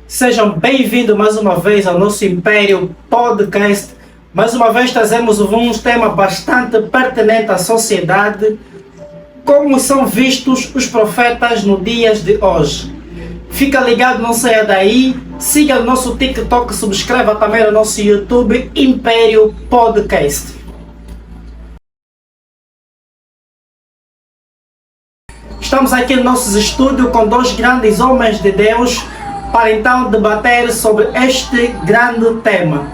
Sejam bem-vindos mais uma vez ao nosso Império Podcast. Mais uma vez trazemos um tema bastante pertinente à sociedade. Como são vistos os profetas nos dias de hoje? Fica ligado, não saia daí. Siga o nosso TikTok, subscreva também o nosso YouTube Império Podcast. Estamos aqui no nosso estúdio com dois grandes homens de Deus para então debater sobre este grande tema.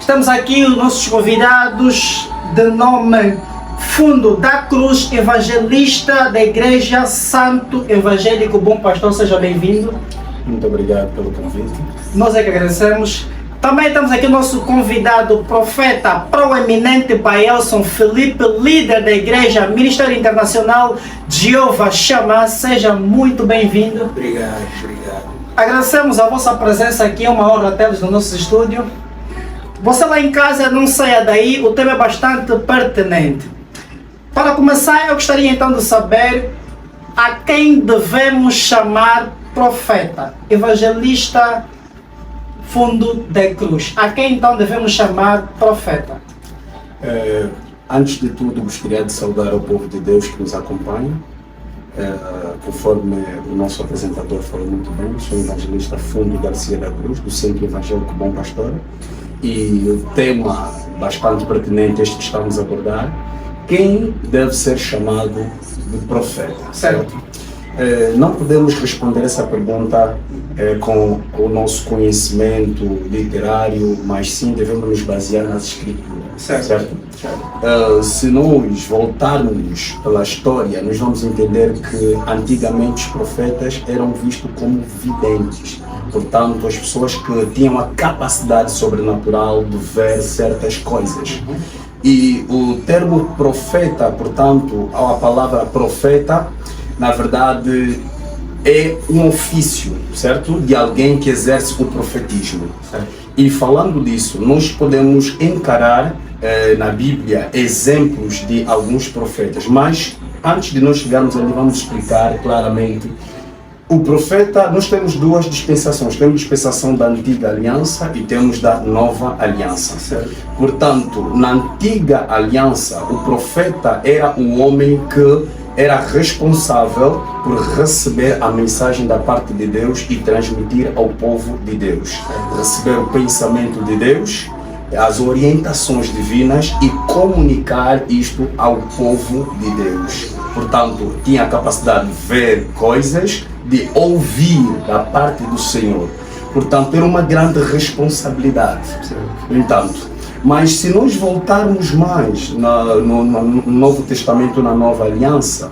Estamos aqui os nossos convidados de nome Fundo da Cruz, evangelista da Igreja Santo Evangélico Bom Pastor. Seja bem-vindo. Muito obrigado pelo convite. Nós é que agradecemos. Também temos aqui o nosso convidado, profeta proeminente Baelson Felipe, líder da Igreja Ministério Internacional Jeová Shammah. Seja muito bem-vindo. Obrigado. Agradecemos a vossa presença aqui, é uma honra tê-los no nosso estúdio. Você lá em casa, não saia daí, o tema é bastante pertinente. Para começar, eu gostaria então de saber a quem devemos chamar profeta, evangelista Fundo da Cruz. A quem então devemos chamar profeta? Antes de tudo, gostaria de saudar o povo de Deus que nos acompanha. Conforme o nosso apresentador falou muito bem, sou o evangelista Fundo Garcia da Cruz, do Centro Evangélico Bom Pastor. E o tema bastante pertinente este que estamos a abordar: quem deve ser chamado de profeta? Certo. Não podemos responder essa pergunta com o nosso conhecimento literário, mas sim devemos nos basear nas escrituras. Certo? Se nós voltarmos pela história, nós vamos entender que antigamente os profetas eram vistos como videntes. Portanto, as pessoas que tinham a capacidade sobrenatural de ver certas coisas. E o termo profeta, portanto, a palavra profeta, na verdade, é um ofício, certo? De alguém que exerce o profetismo. E falando disso, nós podemos encarar na Bíblia exemplos de alguns profetas. Mas, antes de nós chegarmos ali, vamos explicar claramente. O profeta, nós temos duas dispensações. Temos a dispensação da Antiga Aliança e temos da Nova Aliança. Certo? Portanto, na Antiga Aliança, o profeta era o homem que era responsável por receber a mensagem da parte de Deus e transmitir ao povo de Deus. Receber o pensamento de Deus, as orientações divinas e comunicar isto ao povo de Deus. Portanto, tinha a capacidade de ver coisas, de ouvir da parte do Senhor. Portanto, era uma grande responsabilidade. No entanto, mas se nós voltarmos mais no Novo Testamento, na Nova Aliança,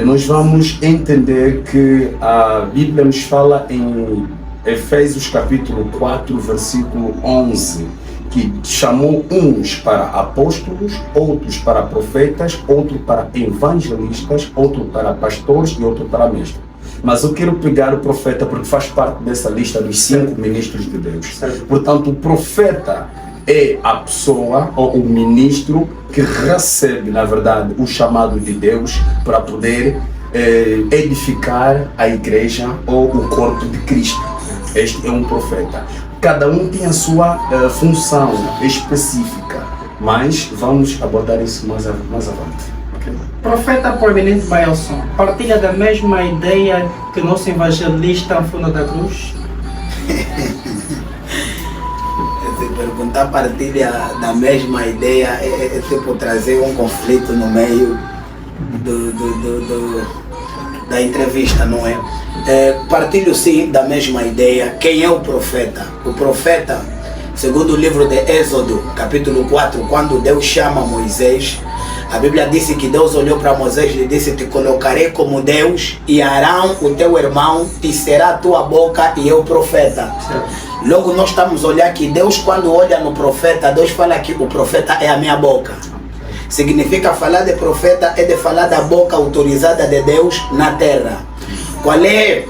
nós vamos entender que a Bíblia nos fala em Efésios capítulo 4, versículo 11, que chamou uns para apóstolos, outros para profetas, outros para evangelistas, outros para pastores e outros para mestres. Mas eu quero pegar o profeta porque faz parte dessa lista dos 5 ministros de Deus. Portanto, o profeta é a pessoa ou o ministro que recebe, na verdade, o chamado de Deus para poder edificar a igreja ou o corpo de Cristo. Este é um profeta. Cada um tem a sua função específica, mas vamos abordar isso mais avante. Okay. Profeta proeminente Baelson, partilha da mesma ideia que o nosso evangelista Fundo da Cruz? Perguntar partilha da mesma ideia é tipo trazer um conflito no meio da entrevista, não é? Partilho sim da mesma ideia. Quem é o profeta? O profeta, segundo o livro de Êxodo, capítulo 4, quando Deus chama Moisés, a Bíblia disse que Deus olhou para Moisés e disse: te colocarei como Deus, e Arão, o teu irmão, te será a tua boca e eu profeta. Logo nós estamos a olhar que Deus, quando olha no profeta, Deus fala que o profeta é a minha boca. Significa falar de profeta é de falar da boca autorizada de Deus na terra. Qual é?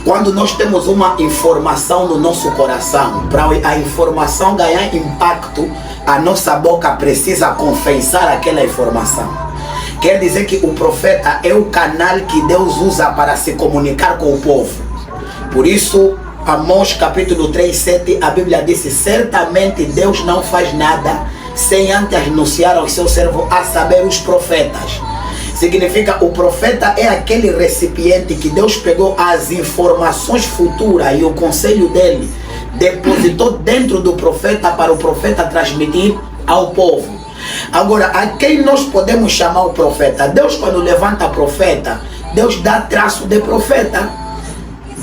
Quando nós temos uma informação no nosso coração, para a informação ganhar impacto, a nossa boca precisa confessar aquela informação. Quer dizer que o profeta é o canal que Deus usa para se comunicar com o povo. Por isso, Amós capítulo 3, 7, a Bíblia diz: certamente Deus não faz nada sem antes anunciar ao seu servo, a saber, os profetas. Significa, o profeta é aquele recipiente que Deus pegou as informações futuras e o conselho dele, depositou dentro do profeta para o profeta transmitir ao povo. Agora, a quem nós podemos chamar o profeta? Deus, quando levanta profeta, Deus dá traço de profeta.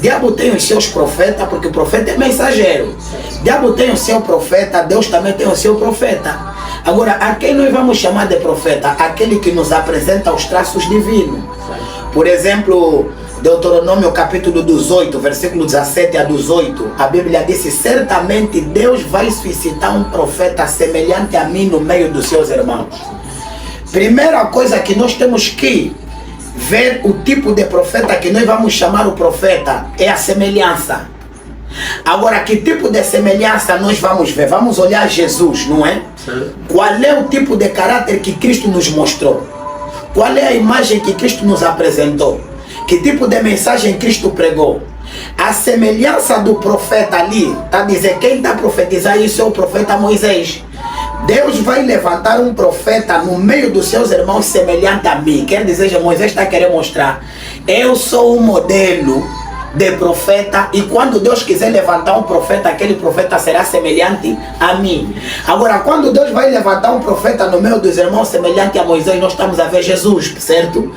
Diabo tem os seus profetas, porque o profeta é mensageiro. Diabo tem o seu profeta, Deus também tem o seu profeta. Agora, a quem nós vamos chamar de profeta? Aquele que nos apresenta os traços divinos. Por exemplo, Deuteronômio capítulo 18, versículo 17 a 18, a Bíblia diz: certamente Deus vai suscitar um profeta semelhante a mim no meio dos seus irmãos. Primeira coisa que nós temos que ver, o tipo de profeta que nós vamos chamar o profeta, é a semelhança. Agora, que tipo de semelhança nós vamos ver? Vamos olhar Jesus, não é? Sim. Qual é o tipo de caráter que Cristo nos mostrou? Qual é a imagem que Cristo nos apresentou? Que tipo de mensagem Cristo pregou? A semelhança do profeta ali, está a dizer, quem está a profetizar isso é o profeta Moisés. Deus vai levantar um profeta no meio dos seus irmãos semelhante a mim. Quer dizer, Moisés está querendo mostrar: eu sou um modelo de profeta, e quando Deus quiser levantar um profeta, aquele profeta será semelhante a mim. Agora, quando Deus vai levantar um profeta no meio dos irmãos semelhante a Moisés, nós estamos a ver Jesus, certo?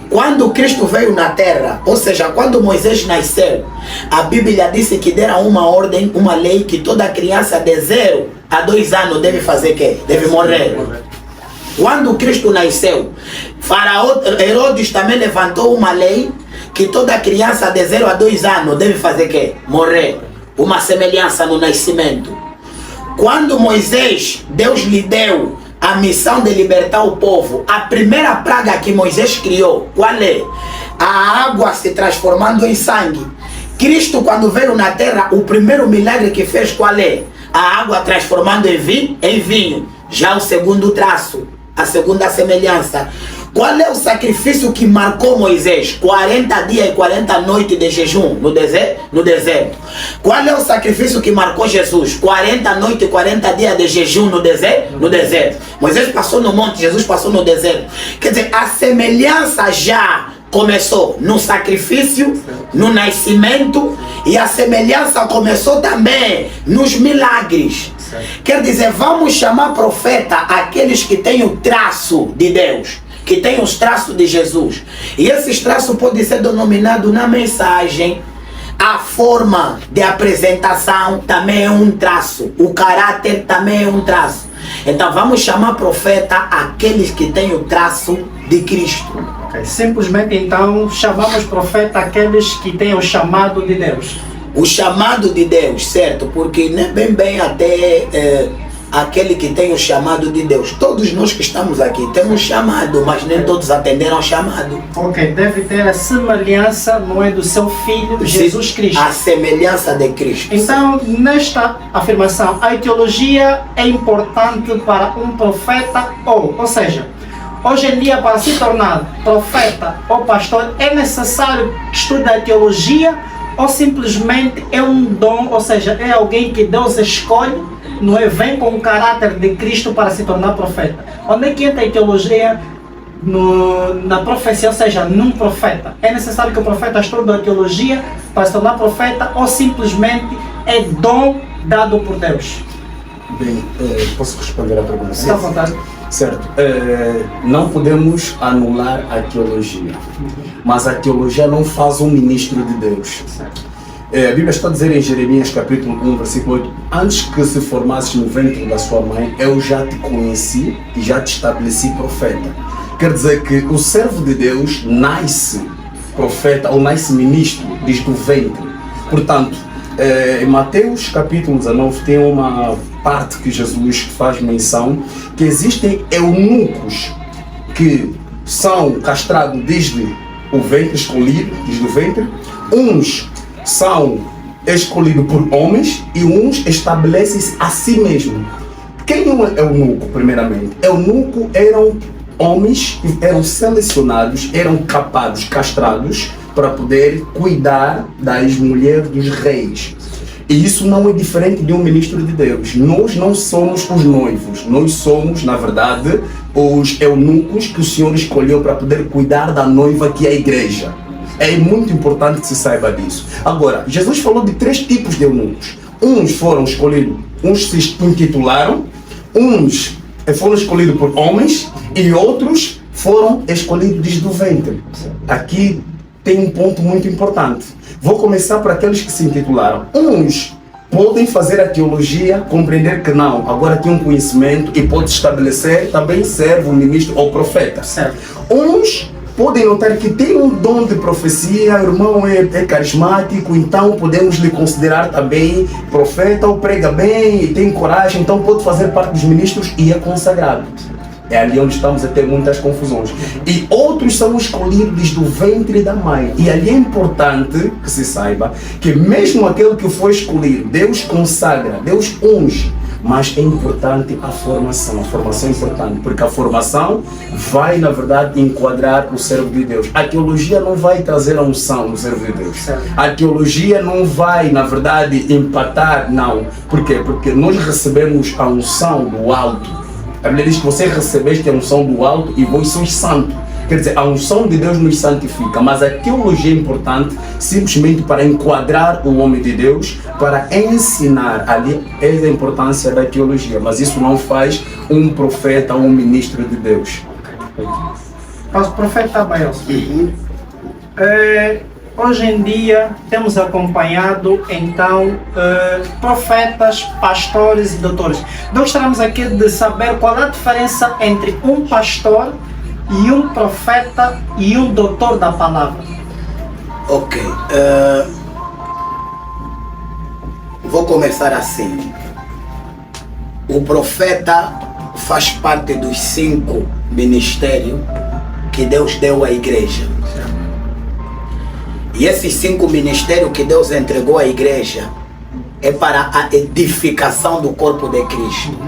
Quando Cristo veio na terra, ou seja, quando Moisés nasceu, a Bíblia disse que deram uma ordem, uma lei, que toda criança de 0 a 2 anos deve fazer o quê? Deve morrer. Quando Cristo nasceu, Faraó, Herodes também levantou uma lei que toda criança de 0 a 2 anos deve fazer o quê? Morrer. Uma semelhança no nascimento. Quando Moisés, Deus lhe deu a missão de libertar o povo, a primeira praga que Moisés criou, qual é? A água se transformando em sangue. Cristo, quando veio na terra, o primeiro milagre que fez, qual é? A água transformando em vinho. Já o segundo traço, a segunda semelhança. Qual é o sacrifício que marcou Moisés? 40 dias e 40 noites de jejum no deserto. Qual é o sacrifício que marcou Jesus? 40 noites e 40 dias de jejum no deserto. Moisés passou no monte, Jesus passou no deserto. Quer dizer, a semelhança já começou no sacrifício, no nascimento, e a semelhança começou também nos milagres. Quer dizer, vamos chamar profeta aqueles que têm o traço de Deus, que tem os traços de Jesus. E esses traços podem ser denominados na mensagem. A forma de apresentação também é um traço. O caráter também é um traço. Então vamos chamar profeta aqueles que têm o traço de Cristo. Okay. Simplesmente então chamamos profeta aqueles que têm o chamado de Deus. O chamado de Deus, certo? Porque não é bem até aquele que tem o chamado de Deus. Todos nós que estamos aqui temos chamado, mas nem todos atenderam ao chamado. Ok, deve ter a semelhança, não é, do seu Filho Jesus Cristo. A semelhança de Cristo. Então, nesta afirmação, a teologia é importante para um profeta, ou seja, hoje em dia, para se tornar profeta ou pastor, é necessário estudar a teologia, ou simplesmente é um dom, ou seja, é alguém que Deus escolhe, não é? Vem com o caráter de Cristo para se tornar profeta. Onde é que entra a teologia na profecia, ou seja, num profeta? É necessário que o profeta estude a teologia para se tornar profeta, ou simplesmente é dom dado por Deus? Bem, posso responder a pergunta? Está à vontade. Certo. Não podemos anular a teologia, mas a teologia não faz um ministro de Deus. Certo. A Bíblia está a dizer em Jeremias capítulo 1, versículo 8: antes que se formasses no ventre da sua mãe, eu já te conheci e já te estabeleci profeta. Quer dizer que o servo de Deus nasce profeta ou nasce ministro desde o ventre. Portanto, em Mateus capítulo 19 tem uma parte que Jesus faz menção que existem eunucos que são castrados desde o ventre, escolhidos desde o ventre. Uns são escolhidos por homens e uns estabelecem-se a si mesmo. Quem é o eunuco, primeiramente? Eunuco eram homens que eram selecionados, eram capados, castrados para poder cuidar das mulheres dos reis. E isso não é diferente de um ministro de Deus. Nós não somos os noivos, nós somos, na verdade, os eunucos que o Senhor escolheu para poder cuidar da noiva, que é a igreja. É muito importante que se saiba disso. Agora, Jesus falou de 3 tipos de eunucos. Uns foram escolhidos, uns se intitularam, uns foram escolhidos por homens e outros foram escolhidos desde o ventre. Aqui tem um ponto muito importante. Vou começar por aqueles que se intitularam. Uns podem fazer a teologia, compreender que não, agora tem um conhecimento e pode estabelecer, também serve um ministro ou profeta. Certo. Uns podem notar que tem um dom de profecia, o irmão é carismático, então podemos lhe considerar também profeta, ou prega bem e tem coragem, então pode fazer parte dos ministros e é consagrado. É ali onde estamos a ter muitas confusões. E outros são escolhidos do ventre da mãe. E ali é importante que se saiba que mesmo aquele que foi escolhido, Deus consagra, Deus unge. Mas é importante a formação é importante, porque a formação vai, na verdade, enquadrar o servo de Deus. A teologia não vai trazer a unção no servo de Deus. A teologia não vai, na verdade, empatar, não. Por quê? Porque nós recebemos a unção do alto. A Bíblia diz que você recebeste a unção do alto e vós sois santos. Quer dizer, a unção de Deus nos santifica, mas a teologia é importante simplesmente para enquadrar o homem de Deus, para ensinar. Ali é a importância da teologia, mas isso não faz um profeta ou um ministro de Deus. Mas o profeta Baelson, hoje em dia temos acompanhado então profetas, pastores e doutores. Nós gostaríamos aqui de saber qual é a diferença entre um pastor e um profeta e um doutor da palavra. Ok. Vou começar assim. O profeta faz parte dos 5 ministérios que Deus deu à igreja. E esses 5 ministérios que Deus entregou à igreja é para a edificação do corpo de Cristo.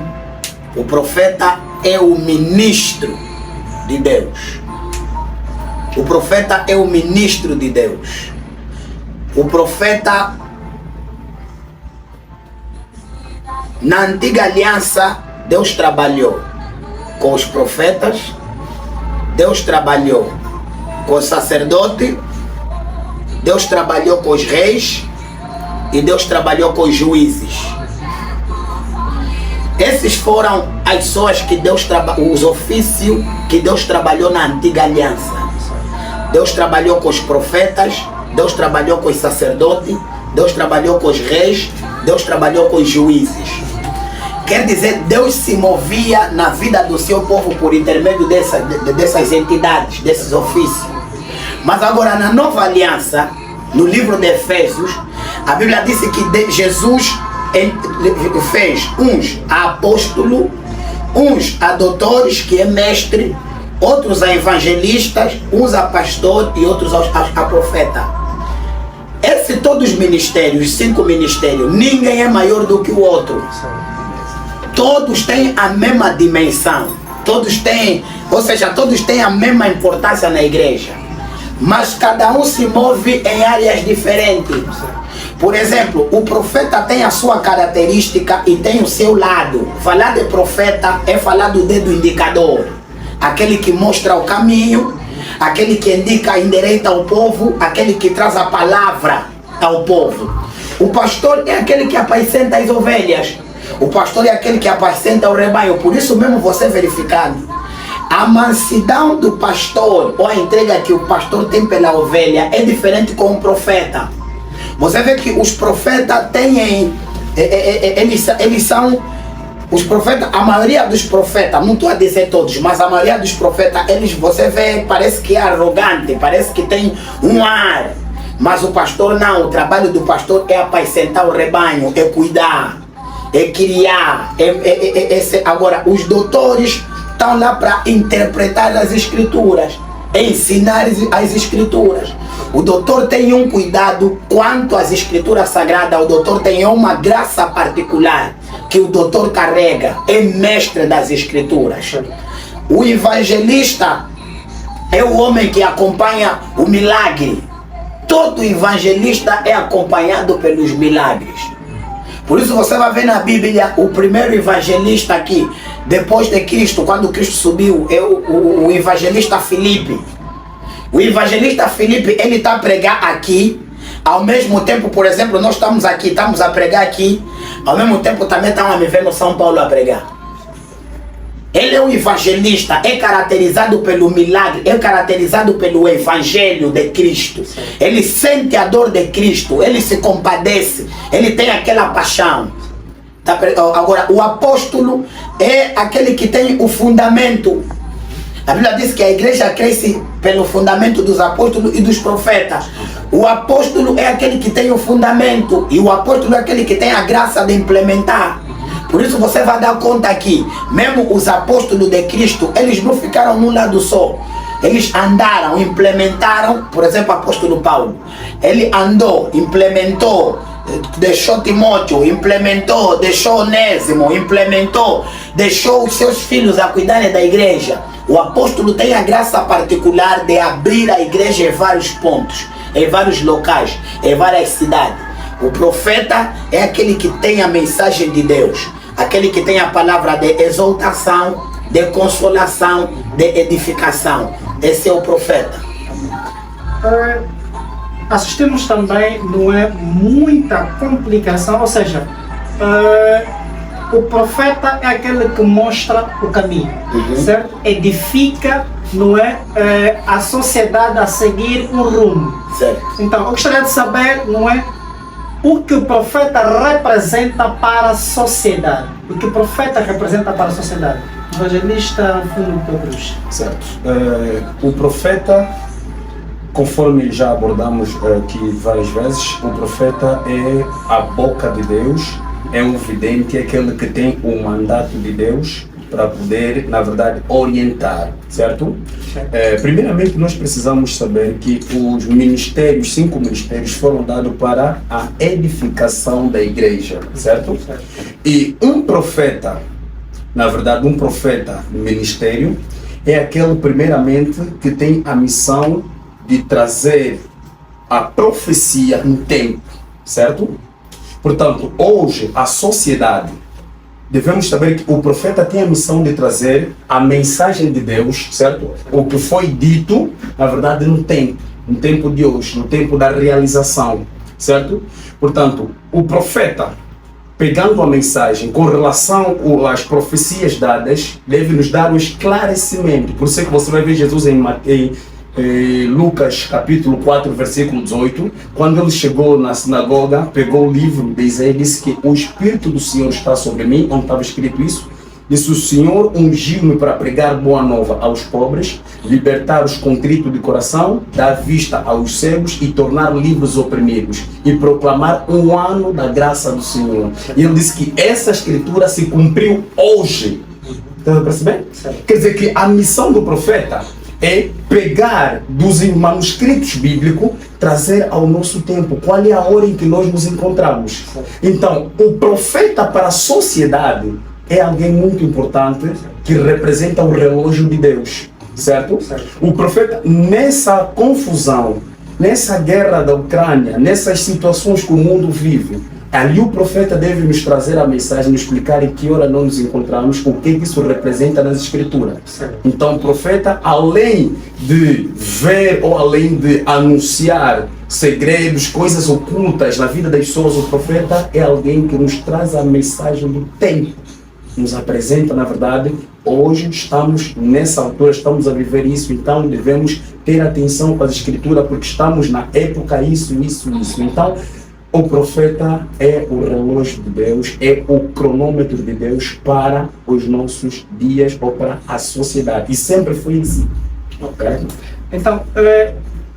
O profeta é o ministro de Deus. O profeta é o ministro de Deus. O profeta, na antiga aliança, Deus trabalhou com os profetas, Deus trabalhou com os sacerdotes, Deus trabalhou com os reis e Deus trabalhou com os juízes. Esses foram as pessoas que Deus trabalhou, os ofícios que Deus trabalhou na antiga aliança. Deus trabalhou com os profetas, Deus trabalhou com os sacerdotes, Deus trabalhou com os reis, Deus trabalhou com os juízes. Quer dizer, Deus se movia na vida do seu povo por intermédio dessas entidades, desses ofícios. Mas agora na nova aliança, no livro de Efésios, a Bíblia disse que Jesus fez uns a apóstolo, uns a doutores, que é mestre, outros a evangelistas, uns a pastor e outros a profeta. Esses todos os ministérios, 5 ministérios, ninguém é maior do que o outro. Todos têm a mesma dimensão, todos têm, ou seja, todos têm a mesma importância na igreja. Mas cada um se move em áreas diferentes. Por exemplo, o profeta tem a sua característica e tem o seu lado. Falar de profeta é falar do dedo indicador. Aquele que mostra o caminho, aquele que indica, endireita ao povo, aquele que traz a palavra ao povo. O pastor é aquele que apacenta as ovelhas. O pastor é aquele que apacenta o rebanho. Por isso mesmo você verificando, a mansidão do pastor, ou a entrega que o pastor tem pela ovelha, é diferente com o profeta. Você vê que os profetas têm, eles são, os profetas, a maioria dos profetas, não estou a dizer todos, mas a maioria dos profetas, eles, você vê, parece que é arrogante, parece que tem um ar. Mas o pastor não, o trabalho do pastor é apacentar o rebanho, é cuidar, é criar. Agora, os doutores estão lá para interpretar as escrituras, ensinar as escrituras. O doutor tem um cuidado quanto às escrituras sagradas. O doutor tem uma graça particular que o doutor carrega, é mestre das escrituras. O evangelista é o homem que acompanha o milagre. Todo evangelista é acompanhado pelos milagres. Por isso você vai ver na Bíblia o primeiro evangelista aqui, depois de Cristo, quando Cristo subiu, é o evangelista Filipe. O evangelista Filipe, ele está a pregar aqui, ao mesmo tempo, por exemplo, nós estamos aqui, estamos a pregar aqui, ao mesmo tempo também estamos a me ver no São Paulo a pregar. Ele é um evangelista, é caracterizado pelo milagre, é caracterizado pelo evangelho de Cristo. Ele sente a dor de Cristo, ele se compadece, ele tem aquela paixão. Agora, o apóstolo é aquele que tem o fundamento. A Bíblia diz que a igreja cresce pelo fundamento dos apóstolos e dos profetas. O apóstolo é aquele que tem o fundamento e o apóstolo é aquele que tem a graça de implementar. Por isso você vai dar conta aqui, mesmo os apóstolos de Cristo, eles não ficaram num lado só. Eles andaram, implementaram, por exemplo, o apóstolo Paulo. Ele andou, implementou, deixou Timóteo, implementou, deixou Onésimo, implementou, deixou os seus filhos a cuidarem da igreja. O apóstolo tem a graça particular de abrir a igreja em vários pontos, em vários locais, em várias cidades. O profeta é aquele que tem a mensagem de Deus, aquele que tem a palavra de exaltação, de consolação, de edificação. Esse é o profeta. Assistimos também, não é, muita complicação, ou seja, o profeta é aquele que mostra o caminho, certo? Edifica, não é, a sociedade a seguir um rumo. Certo. Então, eu gostaria de saber, não é, o que o profeta representa para a sociedade. O que o profeta representa para a sociedade. Evangelista Filipe Cruz. Certo. O profeta, conforme já abordamos aqui várias vezes, o profeta é a boca de Deus, é um vidente, é aquele que tem o mandato de Deus para poder, na verdade, orientar, certo? Primeiramente, nós precisamos saber que os ministérios, 5 ministérios, foram dados para a edificação da igreja, certo? E um profeta, na verdade, um profeta no ministério é aquele, primeiramente, que tem a missão de trazer a profecia no tempo, certo? Portanto, hoje, a sociedade, devemos saber que o profeta tem a missão de trazer a mensagem de Deus, certo? O que foi dito, na verdade, no tempo de hoje, no tempo da realização, certo? Portanto, o profeta, pegando a mensagem com relação às profecias dadas, deve nos dar um esclarecimento. Por isso é que você vai ver Jesus em Lucas capítulo 4, versículo 18, quando ele chegou na sinagoga, pegou o livro de Isaías e disse que o Espírito do Senhor está sobre mim, onde estava escrito isso, disse: o Senhor ungiu-me para pregar boa nova aos pobres, libertar os contritos de coração, dar vista aos cegos e tornar livres os oprimidos, e proclamar um ano da graça do Senhor. E ele disse que essa escritura se cumpriu hoje. Está percebendo? Quer dizer que a missão do profeta é pegar dos manuscritos bíblicos, trazer ao nosso tempo. Qual é a hora em que nós nos encontramos? Então, o profeta para a sociedade é alguém muito importante que representa o relógio de Deus, certo? O profeta, nessa confusão, nessa guerra da Ucrânia, nessas situações que o mundo vive, ali o profeta deve nos trazer a mensagem, nos explicar em que hora nós nos encontramos, o que isso representa nas escrituras. Então o profeta, além de ver ou além de anunciar segredos, coisas ocultas na vida das pessoas, o profeta é alguém que nos traz a mensagem do tempo. Nos apresenta, na verdade, hoje estamos nessa altura, estamos a viver isso, então devemos ter atenção com as escrituras, porque estamos na época isso. Então, o profeta é o relógio de Deus, é o cronômetro de Deus para os nossos dias ou para a sociedade. E sempre foi assim. Okay. Então,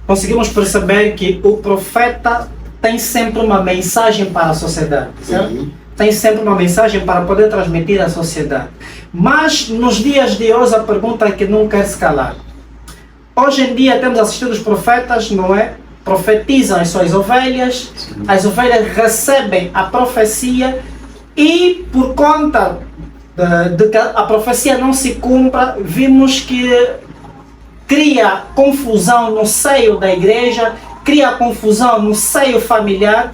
conseguimos perceber que o profeta tem sempre uma mensagem para a sociedade, certo? Tem sempre uma mensagem para poder transmitir à sociedade. Mas nos dias de hoje a pergunta é que não quer se calar. Hoje em dia temos assistido os profetas, não é? Profetizam as suas ovelhas, as ovelhas recebem a profecia e por conta de que a profecia não se cumpra, vimos que cria confusão no seio da igreja, cria confusão no seio familiar.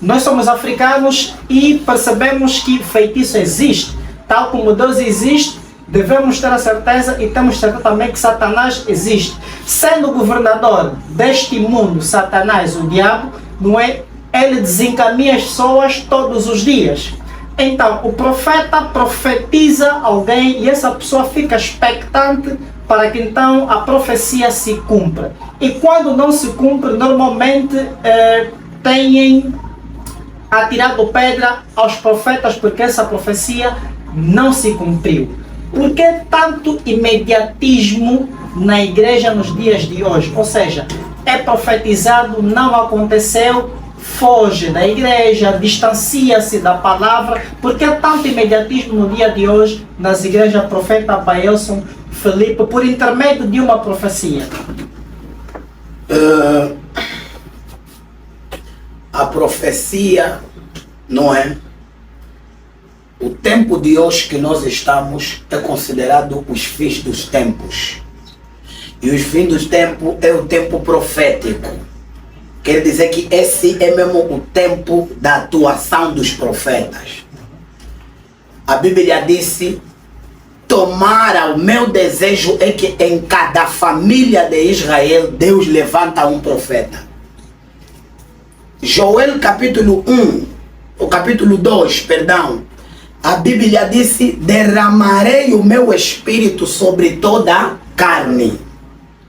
Nós somos africanos e percebemos que feitiço existe. Tal como Deus existe, devemos ter a certeza e temos certeza também que Satanás existe. Sendo o governador deste mundo, Satanás, o diabo, não é? Ele desencaminha as pessoas todos os dias. Então, o profeta profetiza alguém e essa pessoa fica expectante para que então a profecia se cumpra. E quando não se cumpre, normalmente têm atirado pedra aos profetas porque essa profecia não se cumpriu. Por que tanto imediatismo na igreja nos dias de hoje? Ou seja, é profetizado, não aconteceu, foge da igreja, distancia-se da palavra. Por que tanto imediatismo no dia de hoje nas igrejas profeta Baelson, Felipe, por intermédio de uma profecia? A profecia, não é? O tempo de hoje que nós estamos é considerado os fins dos tempos. E os fins dos tempos é o tempo profético. Quer dizer que esse é mesmo o tempo da atuação dos profetas. A Bíblia disse: tomara, o meu desejo é que em cada família de Israel Deus levanta um profeta. Joel capítulo 1, o capítulo 2, perdão. A Bíblia disse: derramarei o meu espírito sobre toda a carne.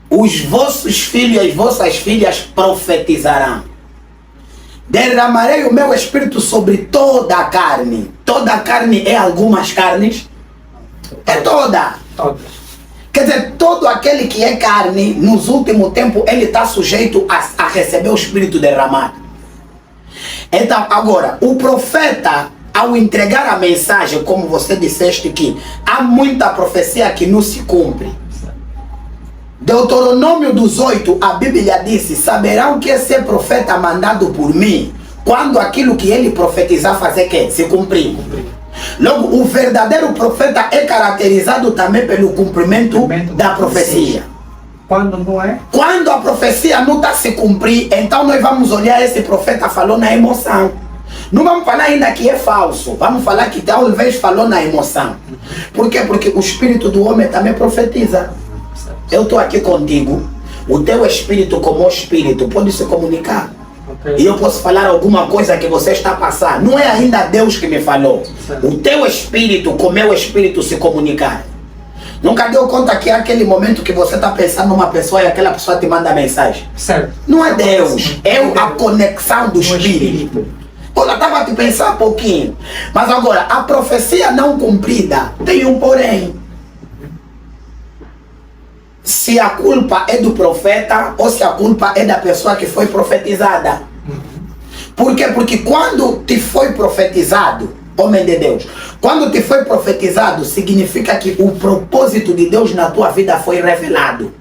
Os vossos filhos e as vossas filhas profetizarão. Derramarei o meu espírito sobre toda a carne. Toda a carne é algumas carnes? É toda. Todas. Quer dizer, todo aquele que é carne, nos últimos tempos, ele está sujeito a receber o espírito derramado. Então, agora, o profeta, ao entregar a mensagem, como você disseste que há muita profecia que não se cumpre. Deuteronômio 18, a Bíblia disse: saberão que é ser profeta mandado por mim, quando aquilo que ele profetizar fazer que se cumprir. Logo, o verdadeiro profeta é caracterizado também pelo cumprimento da profecia. Quando não é? Quando a profecia não está se cumprir, então nós vamos olhar esse profeta falou na emoção. Não vamos falar ainda que é falso, vamos falar que talvez falou na emoção. Por quê? Porque o espírito do homem também profetiza. Eu estou aqui contigo, o teu espírito como espírito pode se comunicar. Okay. E eu posso falar alguma coisa que você está passando. Não é ainda Deus que me falou. Certo. O teu espírito com o meu espírito se comunicar. Nunca deu conta que é aquele momento que você está pensando numa pessoa e aquela pessoa te manda mensagem. Certo. Não é Deus, é a conexão do espírito. Olha, estava a te pensar um pouquinho. Mas agora, a profecia não cumprida tem um porém. Se a culpa é do profeta ou se a culpa é da pessoa que foi profetizada. Por quê? Porque quando te foi profetizado, homem de Deus, quando te foi profetizado, significa que o propósito de Deus na tua vida foi revelado.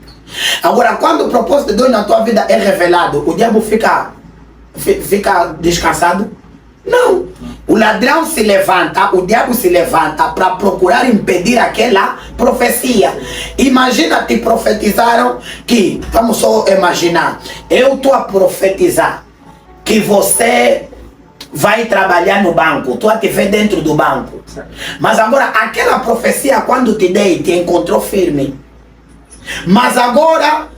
Agora, quando o propósito de Deus na tua vida é revelado, o diabo fica descansado? Não. O ladrão se levanta, o diabo se levanta para procurar impedir aquela profecia. Imagina, te profetizaram que, vamos só imaginar, eu estou a profetizar que você vai trabalhar no banco, tu a te ver dentro do banco. Mas agora, aquela profecia quando te dei, te encontrou firme. Mas agora,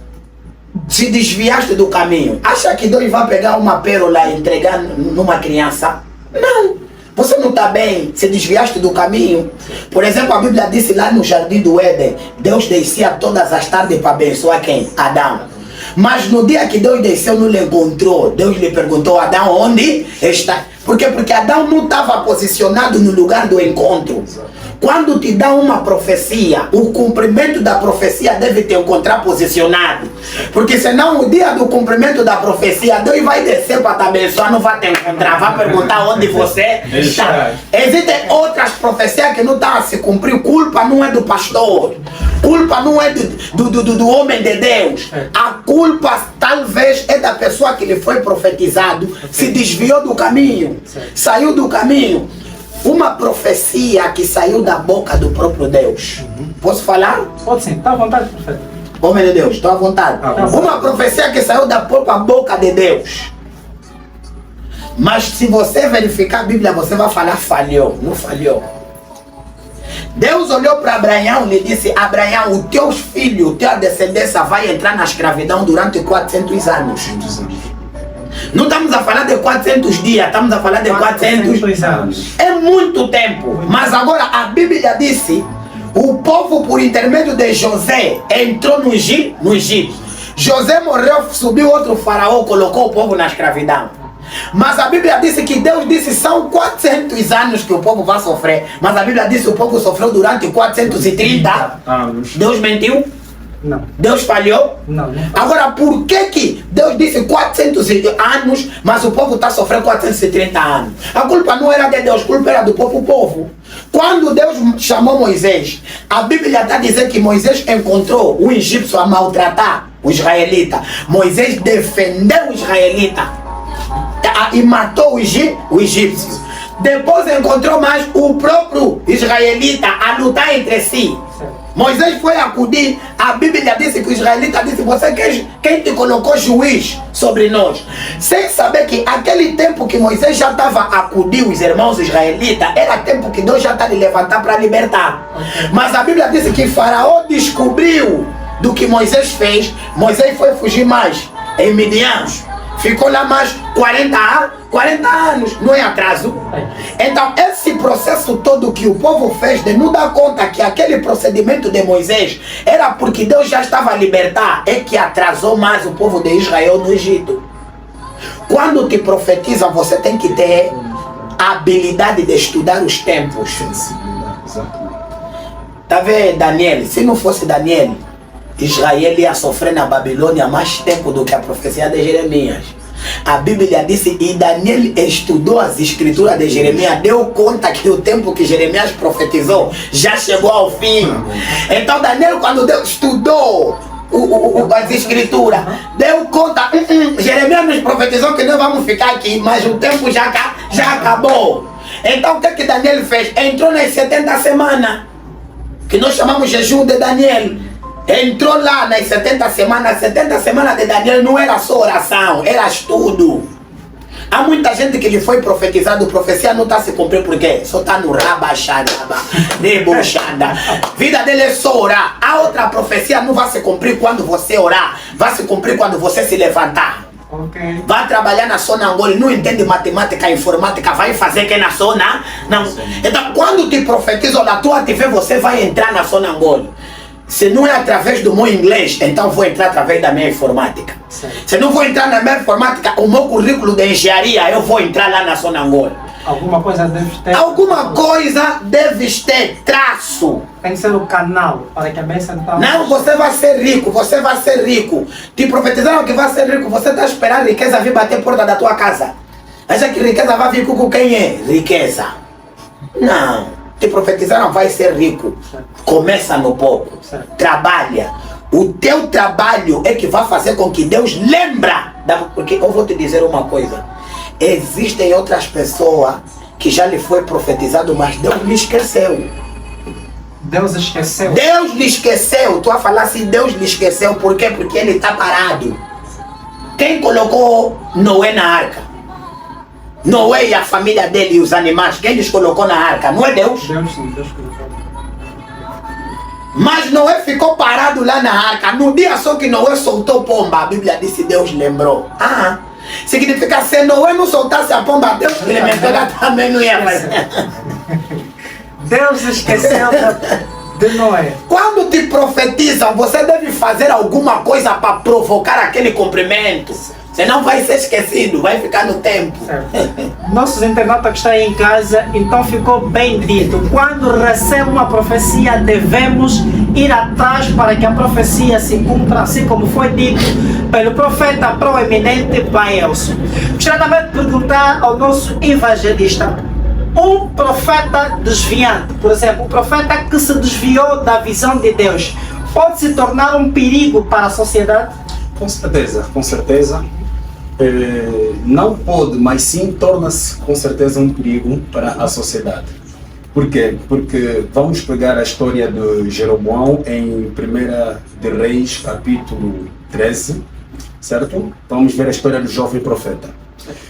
se desviaste do caminho. Acha que Deus vai pegar uma pérola e entregar numa criança? Não. Você não está bem, se desviaste do caminho. Por exemplo, a Bíblia disse lá no Jardim do Éden, Deus descia todas as tardes para abençoar quem? Adão. Mas no dia que Deus desceu, não lhe encontrou. Deus lhe perguntou: Adão, onde está? Por quê? Porque Adão não estava posicionado no lugar do encontro. Quando te dá uma profecia, o cumprimento da profecia deve te encontrar posicionado. Porque senão o dia do cumprimento da profecia, Deus vai descer para te abençoar, não vai te encontrar, vai perguntar onde você está. Existem outras profecias que não estão a se cumprir. Culpa não é do pastor. Culpa não é do homem de Deus. A culpa talvez é da pessoa que lhe foi profetizado, se desviou do caminho, saiu do caminho. Uma profecia que saiu da boca do próprio Deus. Posso falar? Pode sim, está à vontade, profeta. Homem de Deus, estou à vontade. Uma profecia que saiu da própria boca de Deus. Mas se você verificar a Bíblia, você vai falar falhou. Não falhou. Deus olhou para Abraão e lhe disse: Abraão, o teu filho, tua descendência vai entrar na escravidão durante 400 anos. Não estamos a falar de 400 dias, estamos a falar de 400 anos. É muito tempo. Mas agora a Bíblia disse: o povo, por intermédio de José, entrou no Egito. José morreu, subiu outro faraó, colocou o povo na escravidão. Mas a Bíblia disse que Deus disse são 400 anos que o povo vai sofrer. Mas a Bíblia disse que o povo sofreu durante 430 anos. Deus mentiu? Não. Deus falhou? Não. Agora, por que Deus disse 400 anos, mas o povo está sofrendo 430 anos? A culpa não era de Deus, a culpa era do povo. Quando Deus chamou Moisés, a Bíblia está dizendo que Moisés encontrou o egípcio a maltratar o israelita. Moisés defendeu o israelita e matou o egípcio. Depois encontrou mais o próprio israelita a lutar entre si. Moisés foi acudir, a Bíblia disse que o israelita disse: você quem te colocou juiz sobre nós? Sem saber que aquele tempo que Moisés já estava a acudir os irmãos israelitas, era tempo que Deus já está de levantar para libertar. Mas a Bíblia disse que Faraó descobriu do que Moisés fez. Moisés foi fugir mais em Midian. Ficou lá mais 40 anos, não é atraso? Então esse processo todo que o povo fez de não dar conta que aquele procedimento de Moisés era porque Deus já estava a libertar, é que atrasou mais o povo de Israel no Egito. Quando te profetizam, você tem que ter a habilidade de estudar os tempos. Tá vendo, Daniel? Se não fosse Daniel, Israel ia sofrer na Babilônia mais tempo do que a profecia de Jeremias. A Bíblia disse, e Daniel estudou as escrituras de Jeremias, deu conta que o tempo que Jeremias profetizou já chegou ao fim. Então Daniel, quando Deus estudou as escrituras, deu conta, Jeremias nos profetizou que nós vamos ficar aqui, mas o tempo já acabou. Então o que Daniel fez? Entrou nas 70 semanas, que nós chamamos jejum de Daniel. Entrou lá nas 70 semanas. 70 semanas de Daniel não era só oração, era estudo. Há muita gente que lhe foi profetizado, profecia não está se cumprindo porque só está no rabaxaraba, debochada. Vida dele é só orar. A outra profecia não vai se cumprir quando você orar, vai se cumprir quando você se levantar. Okay. Vai trabalhar na zona Angola, não entende matemática, informática, vai fazer que na zona? Não. Então quando te profetizam na tua TV, você vai entrar na zona Angola. Se não é através do meu inglês, então vou entrar através da minha informática. Certo. Se não vou entrar na minha informática, o meu currículo de engenharia, eu vou entrar lá na zona Angola. Alguma coisa deve ter. Alguma coisa deve ter traço. Tem que ser o canal para que a bênção então. Não, você vai ser rico, você vai ser rico. Te profetizaram que vai ser rico, você está esperando riqueza vir bater a porta da tua casa. Acha que riqueza vai vir com quem é? Riqueza. Não. Te profetizaram vai ser rico. Começa no pouco. Trabalha. O teu trabalho é que vai fazer com que Deus lembra. Porque eu vou te dizer uma coisa. Existem outras pessoas que já lhe foi profetizado, mas Deus lhe esqueceu. Deus esqueceu. Deus lhe esqueceu. Tu vai falar assim, Deus lhe esqueceu. Por quê? Porque ele está parado. Quem colocou Noé na arca? Noé e a família dele e os animais, quem lhes colocou na arca? Não é Deus? Deus sim, Deus colocou. Mas Noé ficou parado lá na arca. No dia só que Noé soltou pomba, a Bíblia disse Deus lembrou. Significa se Noé não soltasse a pomba, Deus implementou, ela também não ia fazer. Deus esqueceu de Noé. Quando te profetizam, você deve fazer alguma coisa para provocar aquele cumprimento. Senão vai ser esquecido, vai ficar no tempo. Nossos internautas que estão aí em casa, então ficou bem dito. Quando recebe uma profecia, devemos ir atrás para que a profecia se cumpra, assim como foi dito pelo profeta proeminente Baelso. Gostaria também de perguntar ao nosso evangelista, um profeta desviante, por exemplo, um profeta que se desviou da visão de Deus, pode se tornar um perigo para a sociedade? Com certeza, com certeza. Não pode, mas sim torna-se com certeza um perigo para a sociedade. Por quê? Porque vamos pegar a história de Jeroboão em 1 de Reis, capítulo 13, certo? Vamos ver a história do jovem profeta.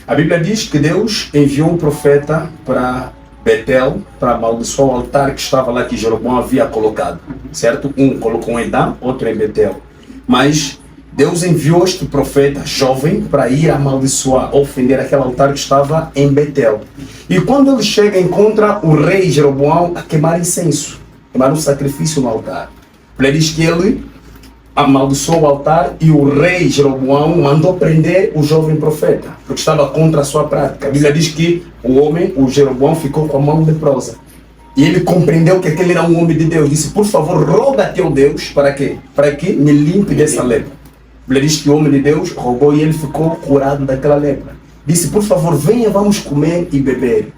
A Bíblia diz que Deus enviou um profeta para Betel, para amaldiçoar o altar que estava lá, que Jeroboão havia colocado, certo? Um colocou em Dan, outro em Betel. Mas Deus enviou este profeta jovem para ir amaldiçoar, ofender aquele altar que estava em Betel. E quando ele chega, encontra o rei Jeroboão a queimar incenso, queimar um sacrifício no altar. Ele diz que ele amaldiçoou o altar e o rei Jeroboão mandou prender o jovem profeta, porque estava contra a sua prática. A Bíblia diz que o homem, o Jeroboão, ficou com a mão leprosa. E ele compreendeu que aquele era um homem de Deus. Disse, por favor, roga a teu Deus, para quê? Para que me limpe dessa lepra. A Bíblia diz que o homem de Deus rogou e ele ficou curado daquela lepra. Disse, por favor, venha, vamos comer e beber.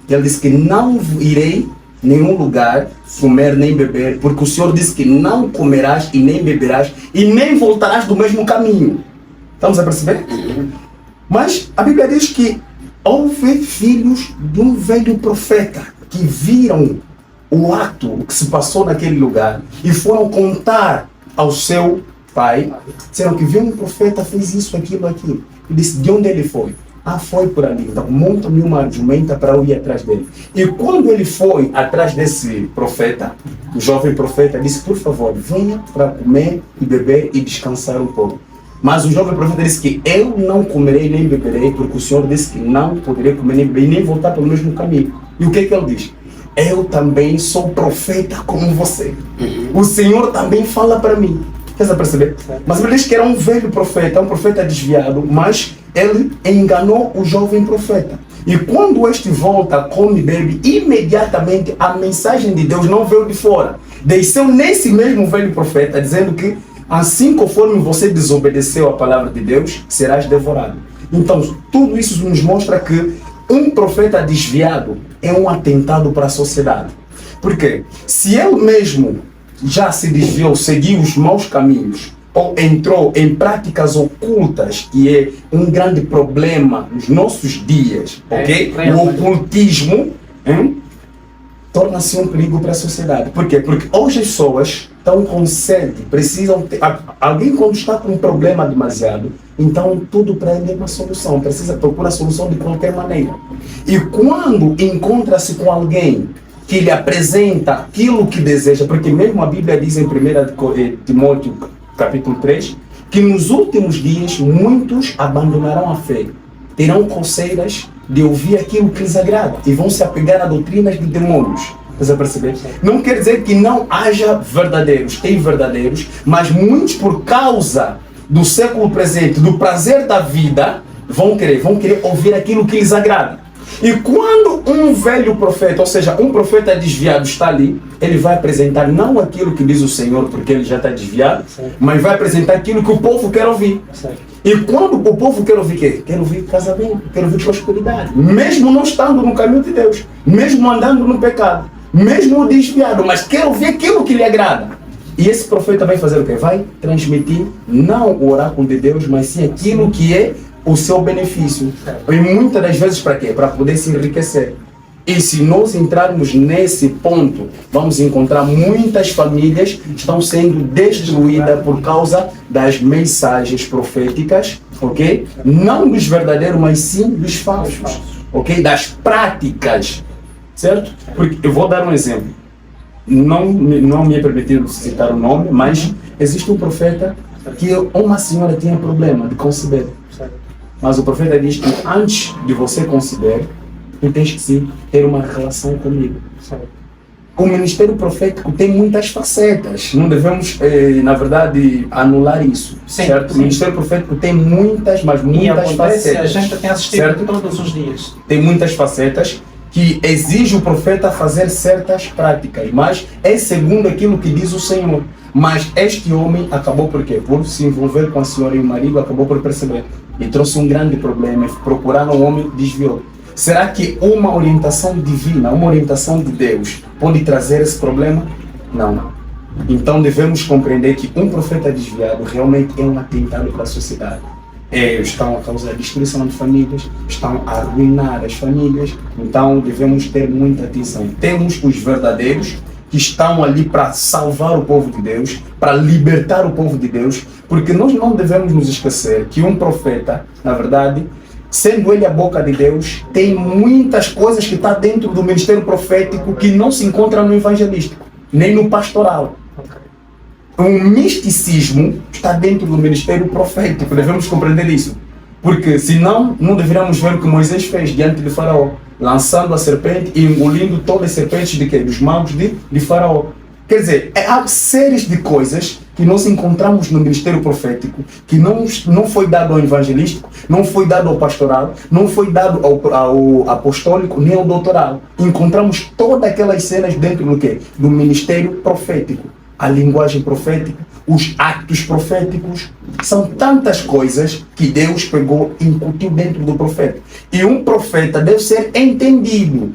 E ele disse que não irei nenhum lugar comer nem beber, porque o Senhor disse que não comerás e nem beberás e nem voltarás do mesmo caminho. Estamos a perceber? Mas a Bíblia diz que houve filhos de um velho profeta que viram o ato, o que se passou naquele lugar e foram contar ao seu pai. Disseram que viu um profeta, fez isso, aquilo, aquilo. E disse, de onde ele foi? Ah, foi por ali. Então monta-me uma jumenta para eu ir atrás dele. E quando ele foi atrás desse profeta, o jovem profeta disse, por favor, venha para comer e beber e descansar um pouco. Mas o jovem profeta disse que eu não comerei nem beberei, porque o Senhor disse que não poderei comer nem beber nem voltar pelo mesmo caminho. E o que ele diz? Eu também sou profeta como você. O Senhor também fala para mim. Quer perceber? Mas ele diz que era um velho profeta, um profeta desviado, mas ele enganou o jovem profeta. E quando este volta, come e bebe, imediatamente a mensagem de Deus não veio de fora. Desceu nesse mesmo velho profeta, dizendo que assim conforme você desobedeceu a palavra de Deus, serás devorado. Então, tudo isso nos mostra que um profeta desviado é um atentado para a sociedade. Por quê? Se ele mesmo já se desviou, seguiu os maus caminhos, ou entrou em práticas ocultas, que é um grande problema nos nossos dias, ok? O ocultismo torna-se um perigo para a sociedade. Por quê? Porque hoje as pessoas estão com sede, precisam ter... Alguém quando está com um problema demasiado, então tudo para ele é uma solução, precisa procurar a solução de qualquer maneira. E quando encontra-se com alguém que lhe apresenta aquilo que deseja, porque mesmo a Bíblia diz em 1 Timóteo capítulo 3, que nos últimos dias muitos abandonarão a fé, terão coceiras de ouvir aquilo que lhes agrada e vão se apegar a doutrinas de demônios. Você percebe? Não quer dizer que não haja verdadeiros, tem verdadeiros, mas muitos por causa do século presente, do prazer da vida, vão querer ouvir aquilo que lhes agrada. E quando um velho profeta, ou seja, um profeta desviado está ali, ele vai apresentar não aquilo que diz o Senhor, porque ele já está desviado, mas vai apresentar aquilo que o povo quer ouvir. E quando o povo quer ouvir o quê? Quer ouvir casamento, quer ouvir prosperidade. Mesmo não estando no caminho de Deus, mesmo andando no pecado, mesmo desviado, mas quer ouvir aquilo que lhe agrada. E esse profeta vai fazer o quê? Vai transmitir não o oráculo de Deus, mas sim aquilo que é o seu benefício. E muitas das vezes para quê? Para poder se enriquecer. E se nós entrarmos nesse ponto, vamos encontrar muitas famílias que estão sendo destruídas por causa das mensagens proféticas, ok? Não dos verdadeiros, mas sim dos falsos, ok? Das práticas, certo? Porque eu vou dar um exemplo. Não me é permitido citar o nome, mas existe um profeta que uma senhora tinha problema de conceber. Mas o profeta diz que antes de você conceber, tu tens que sim ter uma relação comigo. O ministério profético tem muitas facetas. Não devemos, na verdade, anular isso. Sim, certo? sim. O ministério profético tem muitas, mas muitas facetas. A gente tem assistido certo? Todos os dias. Tem muitas facetas que exige o profeta fazer certas práticas, mas é segundo aquilo que diz o Senhor. Mas este homem acabou por quê? Por se envolver com a senhora e o marido, acabou por perceber. E trouxe um grande problema. Procurar um homem, desviou. Será que uma orientação divina, uma orientação de Deus, pode trazer esse problema? Não. Então devemos compreender que um profeta desviado realmente é um atentado para a sociedade. estão a causar destruição de famílias, estão a arruinar as famílias, então devemos ter muita atenção. Temos os verdadeiros que estão ali para salvar o povo de Deus, para libertar o povo de Deus, porque nós não devemos nos esquecer que um profeta, na verdade, sendo ele a boca de Deus, tem muitas coisas que estão dentro do ministério profético que não se encontram no evangelístico, nem no pastoral. O misticismo está dentro do ministério profético, devemos compreender isso. Porque senão não deveríamos ver o que Moisés fez diante de Faraó, lançando a serpente e engolindo todas as serpentes de quê? Dos mãos de Faraó. Quer dizer, há séries de coisas que nós encontramos no ministério profético que não foi dado ao evangelístico, não foi dado ao pastoral, não foi dado ao apostólico, nem ao doutoral. Encontramos todas aquelas cenas dentro do quê? Do ministério profético. A linguagem profética, os atos proféticos, são tantas coisas que Deus pegou e incutiu dentro do profeta. E um profeta deve ser entendido.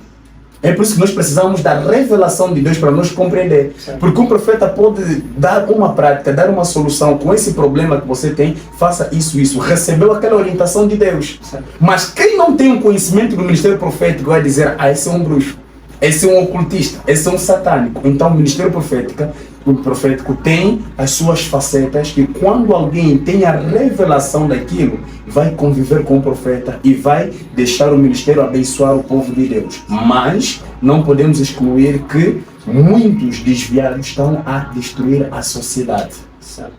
É por isso que nós precisamos da revelação de Deus para nós compreender. Porque um profeta pode dar uma prática, dar uma solução com esse problema que você tem, faça isso. Recebeu aquela orientação de Deus. Mas quem não tem um conhecimento do ministério profético vai dizer, esse é um bruxo, esse é um ocultista, esse é um satânico. Então o ministério profético tem as suas facetas que quando alguém tem a revelação daquilo, vai conviver com o profeta e vai deixar o ministério abençoar o povo de Deus. Mas não podemos excluir que muitos desviados estão a destruir a sociedade. Certo.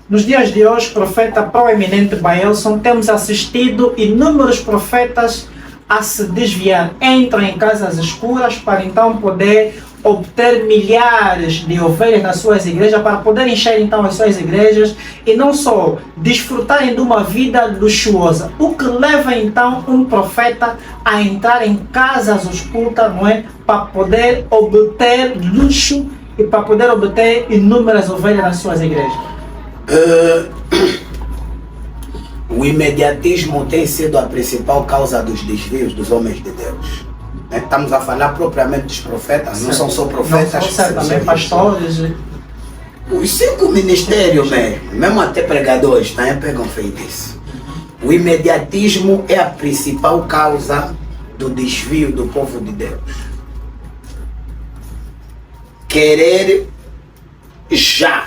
Nos dias de hoje, profeta proeminente Baelson, temos assistido inúmeros profetas a se desviar. Entram em casas escuras para então poder obter milhares de ovelhas nas suas igrejas, para poder encher então as suas igrejas e não só desfrutarem de uma vida luxuosa, o que leva então um profeta a entrar em casas ocultas, não é? Para poder obter luxo e para poder obter inúmeras ovelhas nas suas igrejas. O imediatismo tem sido a principal causa dos desvios dos homens de Deus. Estamos a falar propriamente dos profetas, não são só profetas. Não, também pastores. Os 5 ministérios mesmo até pregadores, pegam feitiço. O imediatismo é a principal causa do desvio do povo de Deus. Querer já.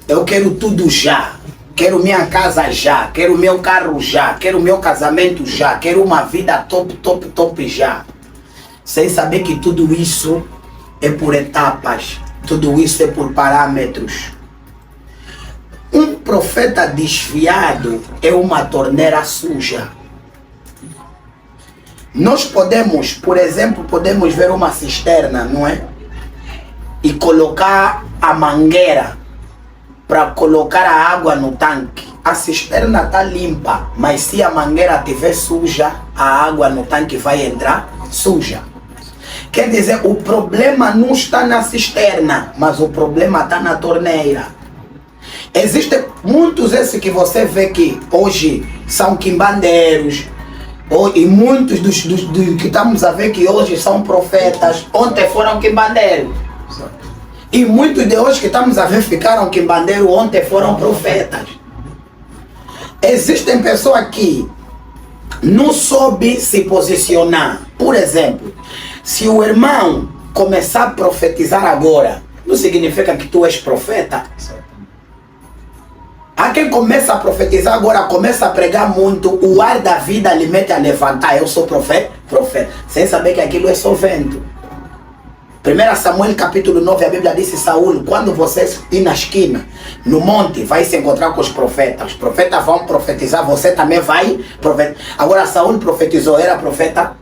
Eu quero tudo já. Quero minha casa já, quero meu carro já, quero meu casamento já, quero uma vida top já. Sem saber que tudo isso é por etapas, tudo isso é por parâmetros. Um profeta desviado é uma torneira suja. Nós podemos, por exemplo, ver uma cisterna, não é? E colocar a mangueira para colocar a água no tanque. A cisterna está limpa, mas se a mangueira estiver suja, a água no tanque vai entrar suja. Quer dizer, o problema não está na cisterna, mas o problema está na torneira. Existem muitos esses que você vê que hoje são quimbandeiros, e muitos dos que estamos a ver que hoje são profetas, ontem foram quimbandeiros. E muitos de hoje que estamos a ver ficaram quimbandeiro, ontem foram profetas. Existem pessoas que não soube se posicionar. Por exemplo, se o irmão começar a profetizar agora, não significa que tu és profeta. Há quem começa a profetizar agora, começa a pregar muito, o ar da vida lhe mete a levantar, eu sou profeta, sem saber que aquilo é só vento. 1 Samuel capítulo 9, a Bíblia diz: Saúl, quando você ir na esquina, no monte, vai se encontrar com os profetas. Os profetas vão profetizar, você também vai profetizar. Agora Saúl profetizou, era profeta?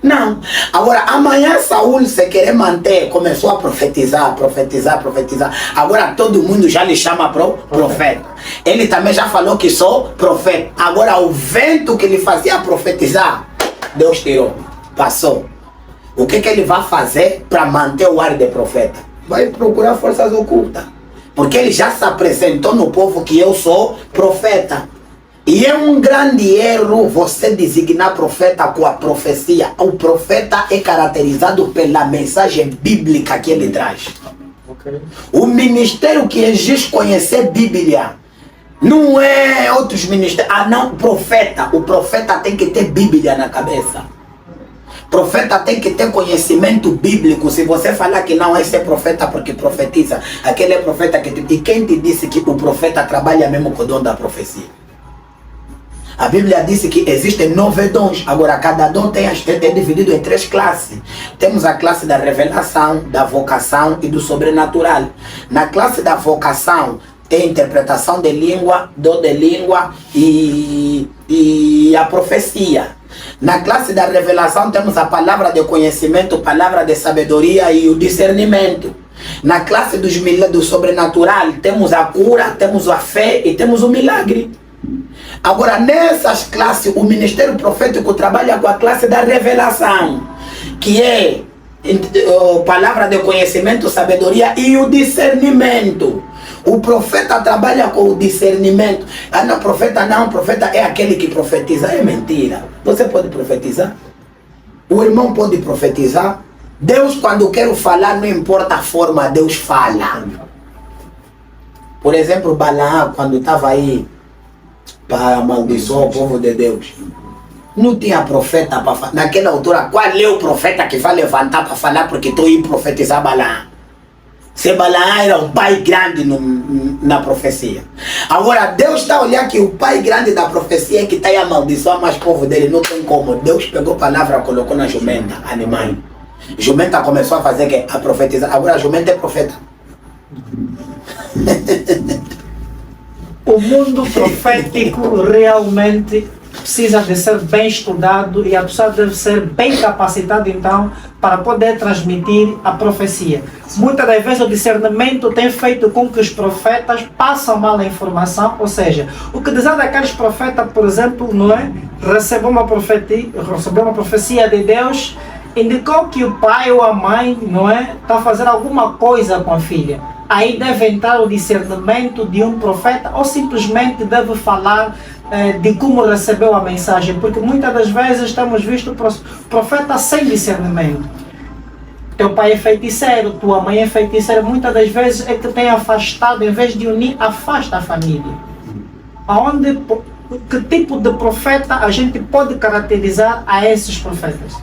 Não. Agora amanhã Saúl, se querer manter, começou a profetizar. Agora todo mundo já lhe chama profeta. Ele também já falou que sou profeta. Agora o vento que lhe fazia profetizar, Deus tirou, passou. O que ele vai fazer para manter o ar de profeta? Vai procurar forças ocultas. Porque ele já se apresentou no povo que eu sou profeta. E é um grande erro você designar profeta com a profecia. O profeta é caracterizado pela mensagem bíblica que ele traz. O ministério que exige conhecer Bíblia Não é outros ministérios. Ah, não, profeta. O profeta tem que ter Bíblia na cabeça. Profeta tem que ter conhecimento bíblico. Se você falar que não, esse é profeta porque profetiza, aquele é profeta que... E quem te disse que o profeta trabalha mesmo com o dom da profecia? A Bíblia disse que existem 9 dons. Agora, cada dom é dividido em 3 classes. Temos a classe da revelação, da vocação e do sobrenatural. Na classe da vocação, tem interpretação de língua, dom de língua e a profecia. Na classe da revelação temos a palavra de conhecimento, palavra de sabedoria e o discernimento. Na classe do sobrenatural temos a cura, temos a fé e temos o milagre. Agora, nessas classes, o ministério profético trabalha com a classe da revelação, que é palavra de conhecimento, sabedoria e o discernimento. O profeta trabalha com o discernimento. Ah, não, profeta não, profeta é aquele que profetiza. É mentira. Você pode profetizar? O irmão pode profetizar? Deus, quando quer falar, não importa a forma, Deus fala. Por exemplo, Balaão, quando estava aí para amaldiçoar o povo de Deus, não tinha profeta para falar. Naquela altura, qual é o profeta que vai levantar para falar porque estou indo profetizar Balaão? Se Balaão era um pai grande na profecia. Agora, Deus está olhando que o pai grande da profecia é que está aí amaldiçoar mais povo dele. Não tem como. Deus pegou a palavra, colocou na jumenta, animal. Jumenta começou a fazer que? A profetizar. Agora a jumenta é profeta. O mundo profético realmente precisa de ser bem estudado e a pessoa deve ser bem capacitada então para poder transmitir a profecia. Muitas das vezes o discernimento tem feito com que os profetas passam mal a informação, ou seja, o que dizem daqueles profetas, por exemplo, não é? Recebeu uma profecia de Deus, indicou que o pai ou a mãe, não é, está a fazer alguma coisa com a filha. Aí deve entrar o discernimento de um profeta ou simplesmente deve falar de como recebeu a mensagem, porque muitas das vezes temos visto profetas sem discernimento. Teu pai é feiticeiro, tua mãe é feiticeira, muitas das vezes é que tem afastado, em vez de unir, afasta a família. Que tipo de profeta a gente pode caracterizar a esses profetas?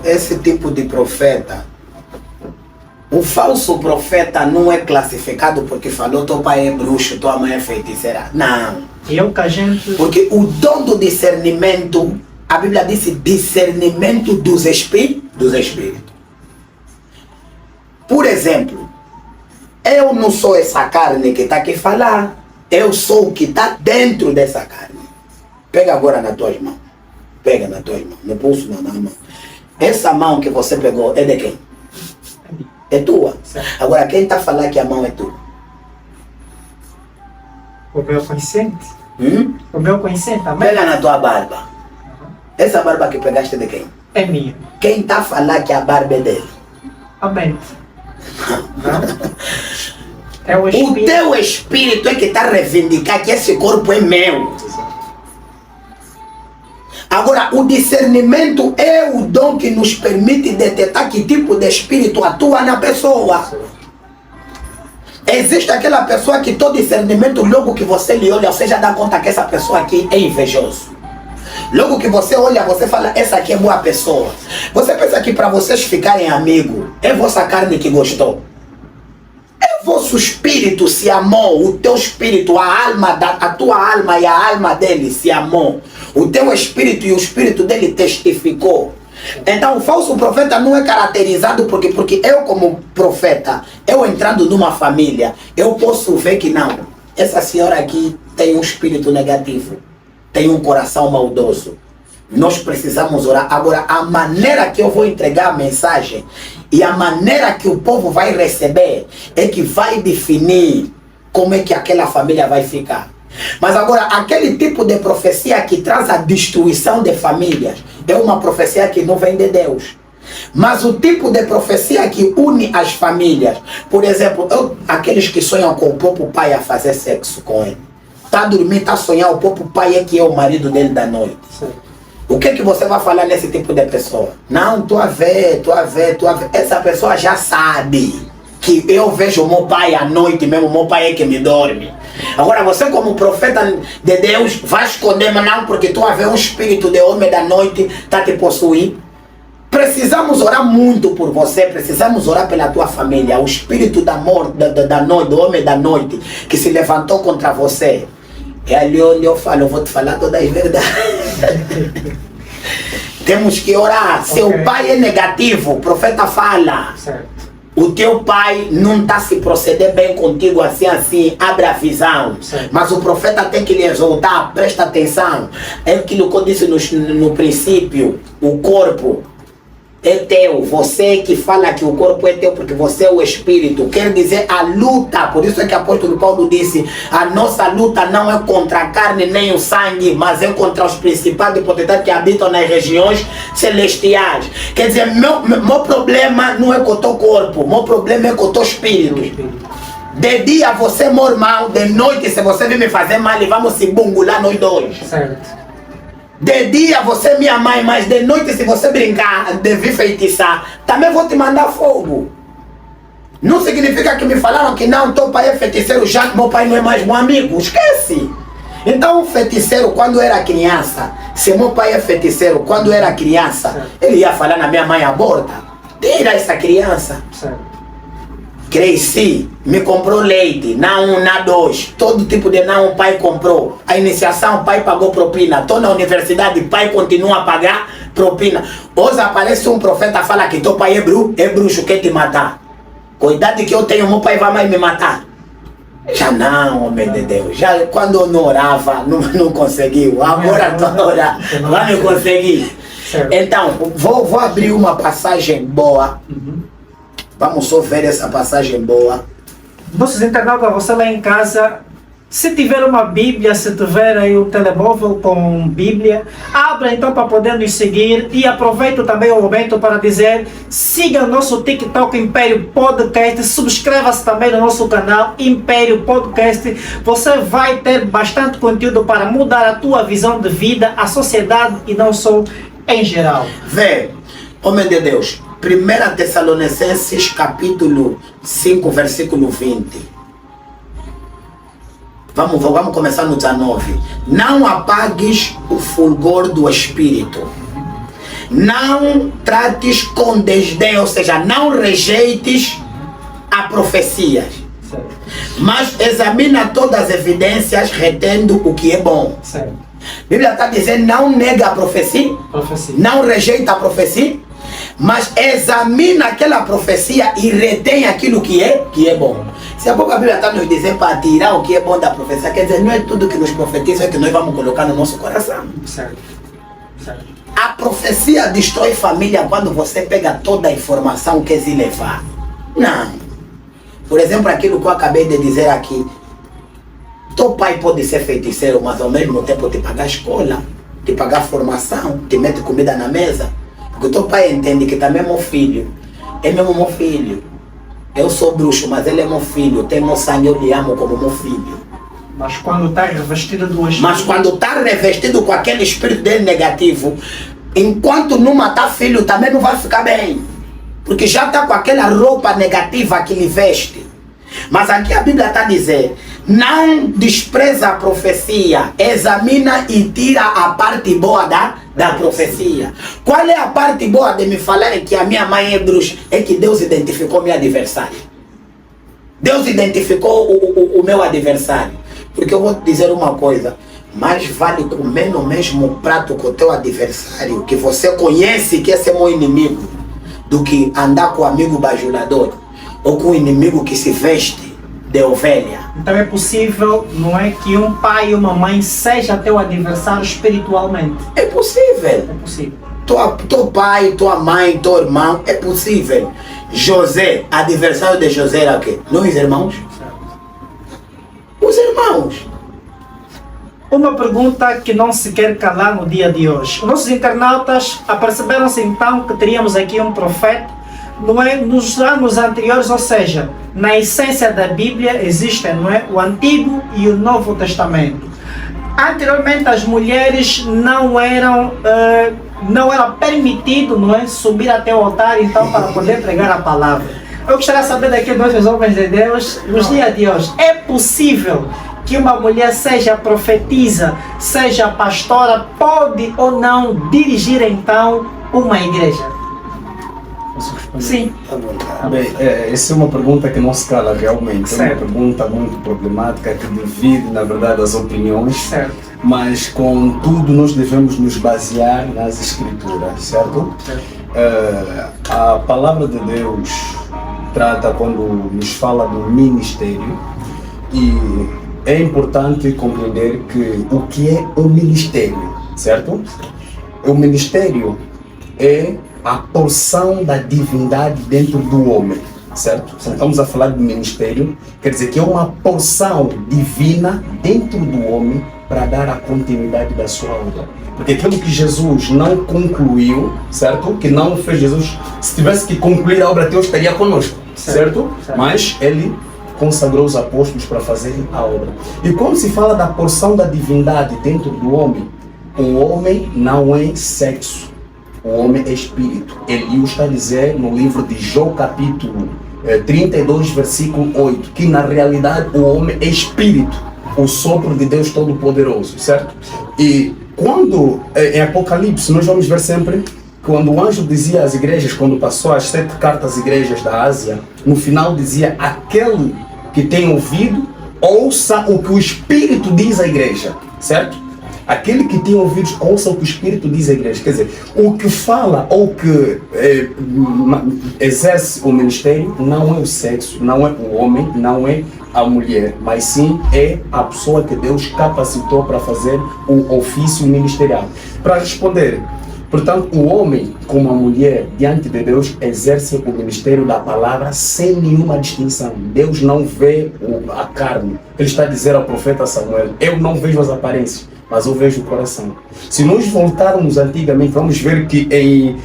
Esse tipo de profeta, o falso profeta não é classificado porque falou teu pai é bruxo, tua mãe é feiticeira. Não. Porque o dom do discernimento, a Bíblia diz discernimento dos espíritos. Por exemplo, eu não sou essa carne que está aqui falar, eu sou o que está dentro dessa carne. Pega agora nas tuas mãos. Pega nas tuas mãos, no pulso, na mão. Essa mão que você pegou é de quem? É tua. Agora, quem está falando que a mão é tua? O meu consciente. O meu consciente também. Pega na tua barba. Essa barba que pegaste de quem? É minha. Quem está falando que a barba é dele? A mente. É o espírito. O teu espírito é que está a reivindicar que esse corpo é meu. Agora, o discernimento é o dom que nos permite detectar que tipo de espírito atua na pessoa. Existe aquela pessoa que todo discernimento, logo que você lhe olha, você já dá conta que essa pessoa aqui é invejoso. Logo que você olha, você fala, essa aqui é boa pessoa. Você pensa que para vocês ficarem amigos, é vossa carne que gostou. É vosso espírito se amou, o teu espírito, a tua alma e a alma dele se amou. O teu espírito e o espírito dele testificou. Então o falso profeta não é caracterizado porque eu como profeta, eu entrando numa família, eu posso ver que não, essa senhora aqui tem um espírito negativo, tem um coração maldoso. Nós precisamos orar. Agora, a maneira que eu vou entregar a mensagem e a maneira que o povo vai receber é que vai definir como é que aquela família vai ficar. Mas agora, aquele tipo de profecia que traz a destruição de famílias é uma profecia que não vem de Deus. Mas o tipo de profecia que une as famílias, por exemplo, aqueles que sonham com o próprio pai a fazer sexo com ele, tá dormindo, tá sonhando, o próprio pai é que é o marido dele da noite. Sim. O que você vai falar nesse tipo de pessoa? Não, tu a ver. Essa pessoa já sabe que eu vejo o meu pai à noite mesmo, o meu pai é que me dorme. Agora você como profeta de Deus vai esconder, mas não porque tu a ver um espírito de homem da noite está te possuir. Precisamos orar muito por você, precisamos orar pela tua família. O espírito da morte, da noite, do homem da noite que se levantou contra você. É ali onde eu falo, eu vou te falar todas as verdades. Temos que orar. Seu pai é negativo, o profeta fala. Certo. O teu pai não está se proceder bem contigo assim, abre a visão. Certo. Mas o profeta tem que lhe exaltar, presta atenção. É aquilo que eu disse no princípio, o corpo é teu, você que fala que o corpo é teu porque você é o espírito, quer dizer a luta, por isso é que o apóstolo Paulo disse, a nossa luta não é contra a carne nem o sangue, mas é contra os principados e potestades que habitam nas regiões celestiais. Quer dizer, meu problema não é com o teu corpo, meu problema é com o teu espírito. De dia você é meu irmão, de noite se você vir me fazer mal, vamos se bungular nós dois. Certo. De dia você é minha mãe, mas de noite se você brincar, de vir feitiçar, também vou te mandar fogo. Não significa que me falaram que não, teu pai é feiticeiro, já que meu pai não é mais meu amigo, esquece. Então o feiticeiro quando era criança, se meu pai é feiticeiro quando era criança, ele ia falar na minha mãe aborta, tira essa criança. Certo. Cresci, me comprou leite, não um, não dois, todo tipo de não o pai comprou. A iniciação o pai pagou propina, estou na universidade, o pai continua a pagar propina. Hoje aparece um profeta fala que teu pai é bruxo, quer te matar. Cuidado que eu tenho, meu pai vai mais me matar. Já não, homem de Deus, já quando eu não orava, não conseguiu, agora estou a orar, vai me conseguir. Certo. Então, vou abrir uma passagem boa. Vamos só ver essa passagem boa. Nossos internautas, você lá em casa, se tiver uma Bíblia, se tiver aí um telemóvel com Bíblia, abra então para poder nos seguir e aproveito também o momento para dizer, siga o nosso TikTok Império Podcast, subscreva-se também no nosso canal Império Podcast. Você vai ter bastante conteúdo para mudar a tua visão de vida, a sociedade e não só em geral. Vê, homem de Deus, 1 Tessalonicenses capítulo 5, versículo 20. Vamos começar no 19. Não apagues o fulgor do Espírito. Não trates com desdém, ou seja, não rejeites a profecias. Certo. Mas examina todas as evidências, retendo o que é bom. Certo. A Bíblia está dizendo, não nega a profecia, não rejeita a profecia, mas examina aquela profecia e retém aquilo que é bom. Se a pouco a Bíblia está nos dizendo para tirar o que é bom da profecia, quer dizer, não é tudo que nos profetiza que nós vamos colocar no nosso coração. Certo. Certo. A profecia destrói família quando você pega toda a informação que quer levar. Não. Por exemplo, aquilo que eu acabei de dizer aqui. Teu pai pode ser feiticeiro, mas ao mesmo tempo te pagar escola, te pagar formação, te mete comida na mesa. Porque teu pai entende que também é meu filho. É mesmo meu filho. Eu sou bruxo, mas ele é meu filho. Tem meu sangue, eu lhe amo como meu filho. Mas quando está revestido do Espírito... Mas quando está revestido com aquele espírito dele negativo, enquanto não matar filho, também não vai ficar bem. Porque já está com aquela roupa negativa que ele veste. Mas aqui a Bíblia está dizendo, não despreza a profecia, examina e tira a parte boa da profecia. Qual é a parte boa de me falar que a minha mãe é bruxa? É que Deus identificou meu adversário. Deus identificou o meu adversário. Porque eu vou te dizer uma coisa, mais vale comer no mesmo prato com o teu adversário, que você conhece que esse é meu inimigo, do que andar com o amigo bajulador, ou com o inimigo que se veste de ovelha. Então é possível, não é, que um pai e uma mãe seja teu adversário espiritualmente? É possível. É possível. Teu pai, tua mãe, teu irmão, é possível. José, adversário de José era o quê? Não os irmãos? Os irmãos. Uma pergunta que não se quer calar no dia de hoje. Os nossos internautas aperceberam-se então que teríamos aqui um profeta, não é, nos anos anteriores, ou seja, na essência da Bíblia existem, não é, o Antigo e o Novo Testamento. Anteriormente as mulheres não era permitido, não é, subir até o altar então para poder pregar a palavra. Eu gostaria de saber daqui dos nossos homens de Deus, nos dias de hoje, é possível que uma mulher seja profetisa, seja pastora, pode ou não dirigir então uma igreja? Posso responder? Sim. Bem, essa é uma pergunta que não se cala realmente. É Certo. uma pergunta muito problemática que divide, na verdade, as opiniões. Certo. Mas, contudo, nós devemos nos basear nas Escrituras, certo? A palavra de Deus trata quando nos fala do ministério e é importante compreender que o que é o ministério, certo? O ministério é a porção da divindade dentro do homem, certo? Se estamos a falar de ministério, quer dizer que é uma porção divina dentro do homem para dar a continuidade da sua obra. Porque aquilo que Jesus não concluiu, certo? Que não fez Jesus, se tivesse que concluir a obra, Deus estaria conosco, certo? Mas ele consagrou os apóstolos para fazerem a obra. E quando se fala da porção da divindade dentro do homem, o homem não é sexo. O homem é espírito. Ele está a dizer no livro de João, capítulo 32, versículo 8, que na realidade o homem é espírito, o sopro de Deus Todo-Poderoso, certo? E quando, em Apocalipse, nós vamos ver sempre, quando o anjo dizia às igrejas, quando passou as 7 cartas às igrejas da Ásia, no final dizia: aquele que tem ouvido, ouça o que o Espírito diz à igreja, certo? Aquele que tem ouvidos, ouça o que o Espírito diz à igreja. Quer dizer, o que fala ou que exerce o ministério não é o sexo, não é o homem, não é a mulher, mas sim é a pessoa que Deus capacitou para fazer o ofício ministerial. Para responder, portanto, o homem como a mulher diante de Deus exerce o ministério da palavra sem nenhuma distinção. Deus não vê a carne. Ele está a dizer ao profeta Samuel: eu não vejo as aparências, mas eu vejo o coração. Se nós voltarmos antigamente, vamos ver que em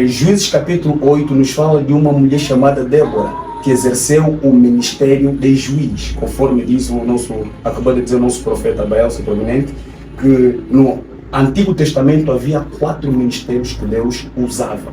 Juízes capítulo 8 nos fala de uma mulher chamada Débora, que exerceu o ministério de juiz, conforme diz o nosso, acabou de dizer o nosso profeta Bael, seu prominente, que no Antigo Testamento havia 4 ministérios que Deus usava.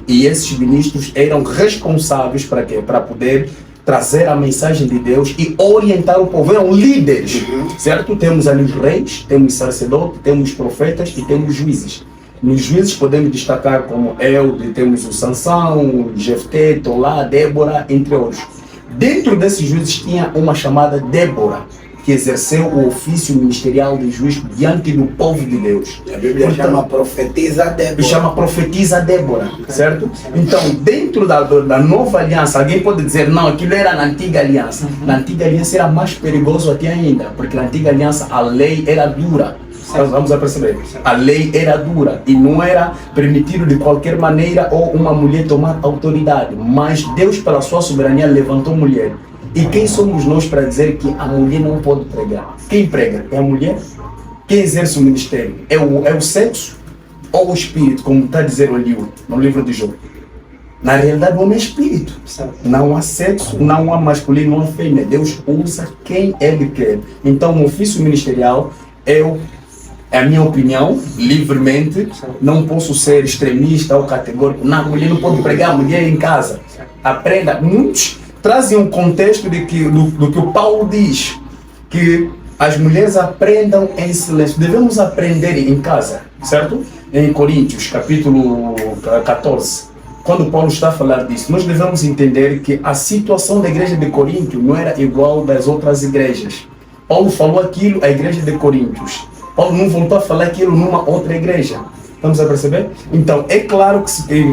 E esses ministros eram responsáveis para quê? Para poder trazer a mensagem de Deus e orientar o povo. Eram líderes, certo? Temos ali os reis, temos sacerdotes, temos profetas e temos juízes. Nos juízes podemos destacar como Elde, temos o Sansão, Jefté, Tolá, Débora, entre outros. Dentro desses juízes tinha uma chamada Débora, que exerceu o ofício ministerial de juiz diante do povo de Deus. A Bíblia chama profetisa Débora. Chama profetisa Débora, certo? Então, dentro da nova aliança, alguém pode dizer: não, aquilo era na antiga aliança. Na antiga aliança era mais perigoso até ainda, porque na antiga aliança a lei era dura. Nós vamos a perceber. A lei era dura e não era permitido de qualquer maneira ou uma mulher tomar autoridade. Mas Deus, pela sua soberania, levantou mulher. E quem somos nós para dizer que a mulher não pode pregar? Quem prega? É a mulher? Quem exerce o ministério? É o sexo ou o espírito, como está a dizer ali no livro de Job? Na realidade, o homem é espírito. Não há sexo, não há masculino, não há fêmea. Deus usa quem Ele quer. Então, o ofício ministerial é a minha opinião, livremente. Não posso ser extremista ou categórico. Não, a mulher não pode pregar, a mulher é em casa. Aprenda. Muitos trazem um contexto do que o Paulo diz, que as mulheres aprendam em silêncio. Devemos aprender em casa, certo? Em Coríntios, capítulo 14, quando Paulo está a falar disso, nós devemos entender que a situação da igreja de Corinto não era igual das outras igrejas. Paulo falou aquilo à igreja de Coríntios. Paulo não voltou a falar aquilo numa outra igreja. Estamos a perceber? Então, é claro que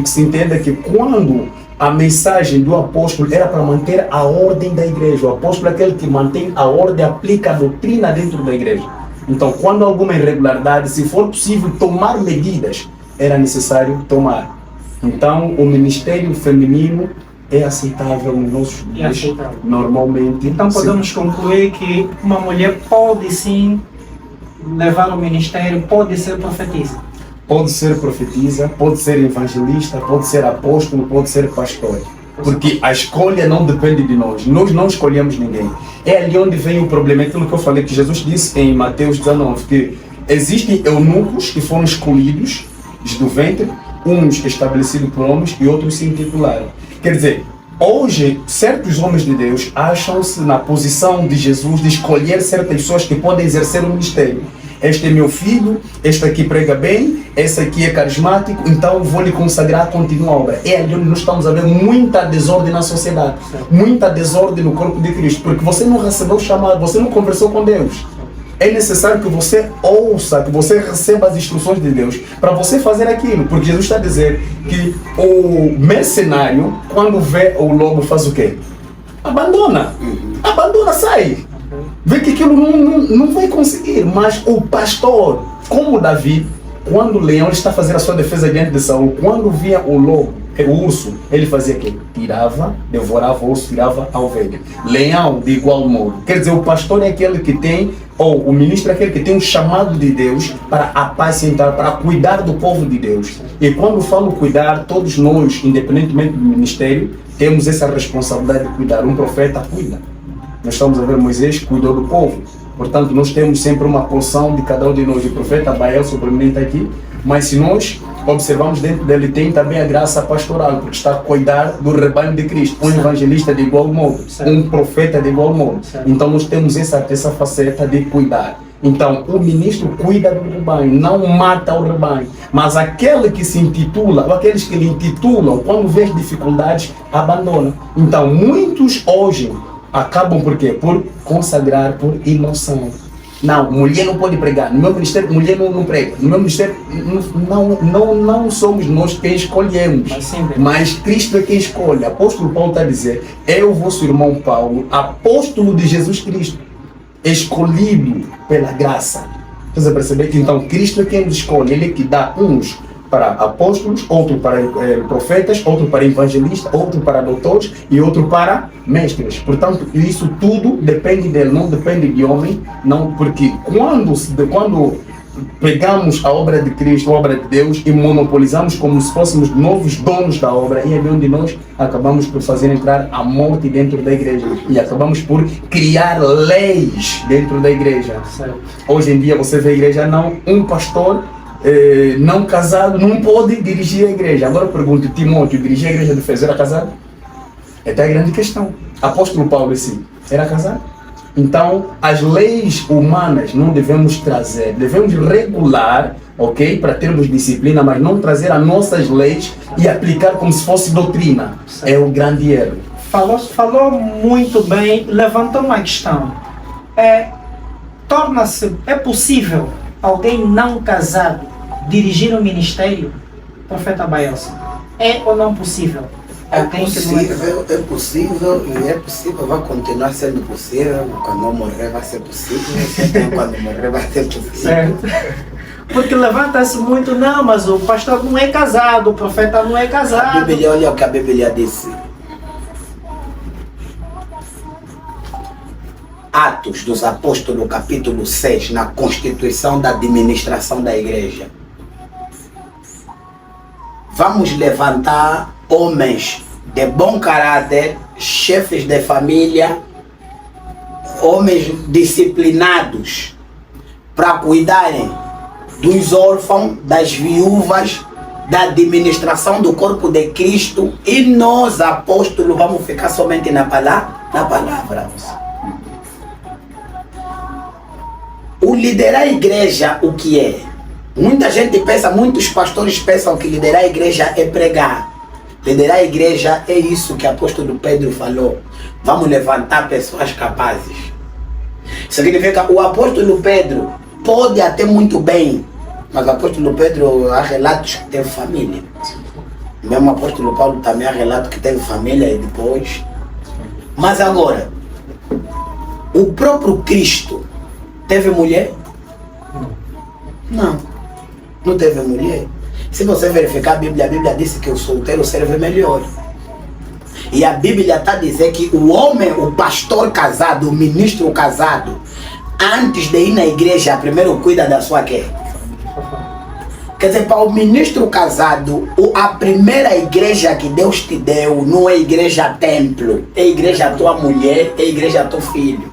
se entenda que quando a mensagem do apóstolo era para manter a ordem da igreja. O apóstolo é aquele que mantém a ordem, aplica a doutrina dentro da igreja. Então, quando há alguma irregularidade, se for possível tomar medidas, era necessário tomar. Então, o ministério feminino é aceitável nos nossos dias, normalmente. Então, podemos concluir que uma mulher pode sim levar o ministério, pode ser profetisa. Pode ser profetisa, pode ser evangelista, pode ser apóstolo, pode ser pastor. Porque a escolha não depende de nós. Nós não escolhemos ninguém. É ali onde vem o problema. É aquilo que eu falei, que Jesus disse em Mateus 19, que existem eunucos que foram escolhidos do ventre, uns estabelecidos por homens e outros se intitularam. Quer dizer, Hoje, certos homens de Deus acham-se na posição de Jesus de escolher certas pessoas que podem exercer o ministério. Este é meu filho, este aqui prega bem, esse aqui é carismático, então vou lhe consagrar, continua a obra. É ali onde nós estamos a ver muita desordem na sociedade, muita desordem no corpo de Cristo, porque você não recebeu o chamado, você não conversou com Deus. É necessário que você ouça, que você receba as instruções de Deus para você fazer aquilo, porque Jesus está a dizer que o mercenário, quando vê o lobo, faz o quê? Abandona, sai. Vê que aquilo não vai conseguir, mas o pastor, como Davi, quando o leão está fazendo a sua defesa diante de Saul, quando via o lobo, o urso, ele fazia o quê? Tirava, devorava o urso, tirava a ovelha. Leão, de igual modo. Quer dizer, o pastor é aquele que tem, ou o ministro é aquele que tem um chamado de Deus para apacentar, para cuidar do povo de Deus. E quando falo cuidar, todos nós, independentemente do ministério, temos essa responsabilidade de cuidar. Um profeta cuida. Nós estamos a ver Moisés cuidou do povo. Portanto, nós temos sempre uma porção de cada um de nós. O profeta Bael, sobremente aqui, mas se nós observamos, dentro dele tem também a graça pastoral, porque está a cuidar do rebanho de Cristo. Um evangelista de igual modo, um profeta de igual modo. Então nós temos essa faceta de cuidar. Então o ministro cuida do rebanho, não mata o rebanho. Mas aquele que se intitula, ou aqueles que lhe intitulam, quando vê as dificuldades, abandonam. Então muitos hoje acabam por quê? Por consagrar por emoção. Não, mulher não pode pregar. No meu ministério, mulher não prega. No meu ministério, não somos nós quem escolhemos. Mas Cristo é quem escolhe. Apóstolo Paulo está a dizer, é o vosso irmão Paulo, apóstolo de Jesus Cristo, escolhido pela graça. Vocês perceber que então Cristo é quem nos escolhe. Ele é que dá uns para apóstolos, outro para profetas, outro para evangelistas, outro para doutores e outro para mestres. Portanto, isso tudo depende dele, não depende de homem, não, porque quando pegamos a obra de Cristo, a obra de Deus, e monopolizamos como se fôssemos novos donos da obra, e é onde nós acabamos por fazer entrar a morte dentro da igreja e acabamos por criar leis dentro da igreja. Hoje em dia você vê a igreja, não, um pastor não casado não pode dirigir a igreja. Agora eu pergunto, Timóteo dirigir a igreja de Efésios, era casado? Esta é a grande questão. Apóstolo Paulo, sim, era casado? Então, as leis humanas não devemos trazer, devemos regular, ok? Para termos disciplina, mas não trazer as nossas leis e aplicar como se fosse doutrina. É o grande erro. Falou muito bem, levantou uma questão. É possível alguém não casado dirigir um ministério? Profeta Baelson, é ou não possível? É possível, vai continuar sendo possível. Quando eu morrer vai ser possível, quando morrer vai ser possível. Certo. Porque levanta-se muito, não, mas o pastor não é casado, o profeta não é casado. A Bíblia, olha o que a Bíblia disse. Atos dos Apóstolos, capítulo 6, na constituição da administração da igreja. Vamos levantar homens de bom caráter, chefes de família, homens disciplinados, para cuidarem dos órfãos, das viúvas, da administração do corpo de Cristo, e nós, apóstolos, vamos ficar somente na palavra. O liderar a igreja, o que é? Muita gente pensa, muitos pastores pensam que liderar a igreja é pregar. Liderar a igreja é isso que o apóstolo Pedro falou. Vamos levantar pessoas capazes. Significa, o apóstolo Pedro pode até muito bem, mas o apóstolo Pedro há relatos que teve família. Mesmo o apóstolo Paulo também há relatos que teve família e depois. Mas agora, o próprio Cristo teve mulher? Não teve mulher. Se você verificar a Bíblia disse que o solteiro serve melhor. E a Bíblia está dizendo que o homem, o pastor casado, o ministro casado, antes de ir na igreja, primeiro cuida da sua quê? Quer dizer, para o ministro casado, a primeira igreja que Deus te deu não é igreja templo, é igreja tua mulher, é igreja teu filho.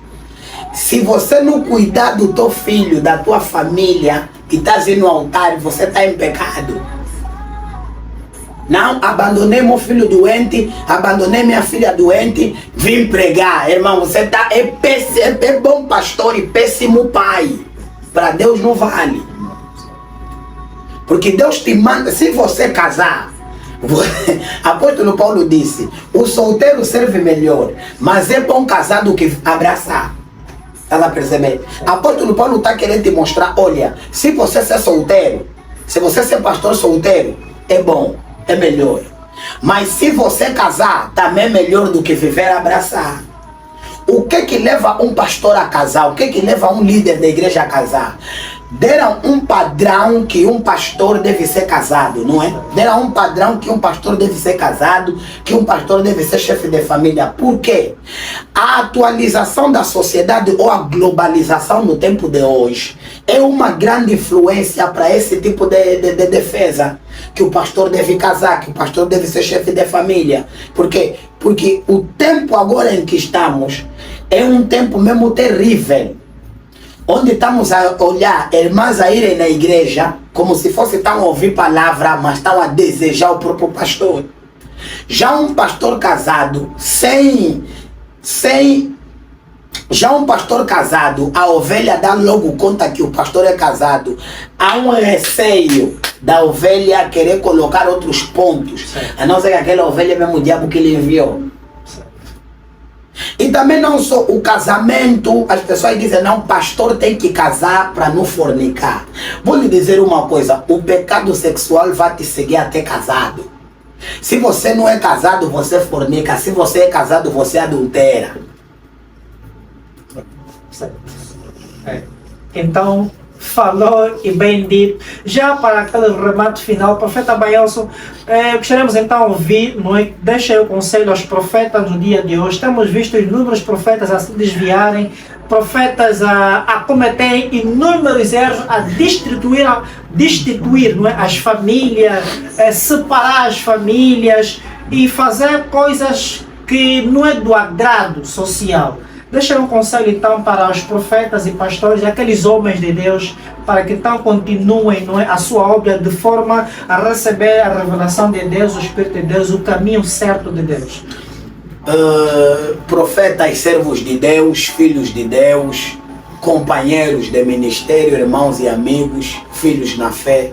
Se você não cuidar do teu filho, da tua família, e estás indo no altar, você está em pecado. Não, abandonei meu filho doente, abandonei minha filha doente, vim pregar. Irmão, você tá, é bom pastor e péssimo pai. Para Deus não vale. Porque Deus te manda, se você casar, apóstolo Paulo disse, o solteiro serve melhor, mas é bom casar do que abraçar. Ela percebe? Apóstolo Paulo está querendo te mostrar, olha, se você ser solteiro, se você ser pastor solteiro, é bom, é melhor. Mas se você casar, também é melhor do que viver a abraçar. O que leva um pastor a casar? O que leva um líder da igreja a casar? Deram um padrão que um pastor deve ser casado, não é? Deram um padrão que um pastor deve ser casado, que um pastor deve ser chefe de família. Por quê? A atualização da sociedade ou a globalização no tempo de hoje é uma grande influência para esse tipo de defesa. Que o pastor deve casar, que o pastor deve ser chefe de família. Por quê? Porque o tempo agora em que estamos é um tempo mesmo terrível. Onde estamos a olhar irmãs a irem na igreja como se fosse estão a ouvir palavra, mas estão a desejar o próprio pastor. Já um pastor casado, já um pastor casado, a ovelha dá logo conta que o pastor é casado. Há um receio da ovelha querer colocar outros pontos. A não ser que aquela ovelha é mesmo o diabo que lhe enviou. E também não só o casamento, as pessoas dizem, não, pastor tem que casar para não fornicar. Vou lhe dizer uma coisa, o pecado sexual vai te seguir até casado. Se você não é casado, você fornica. Se você é casado, você adultera. Então, falou e bem dito. Já para aquele remate final, profeta Baelson, gostaríamos então de ouvir, não é? Deixa o conselho aos profetas no dia de hoje. Temos visto inúmeros profetas a se desviarem, profetas a cometerem inúmeros erros, a destituir não é? As famílias, separar as famílias e fazer coisas que não é do agrado social. Deixa um conselho então para os profetas e pastores e aqueles homens de Deus, para que então continuem não é, a sua obra de forma a receber a revelação de Deus, o Espírito de Deus, o caminho certo de Deus. Profetas, servos de Deus, filhos de Deus, companheiros de ministério, irmãos e amigos, filhos na fé.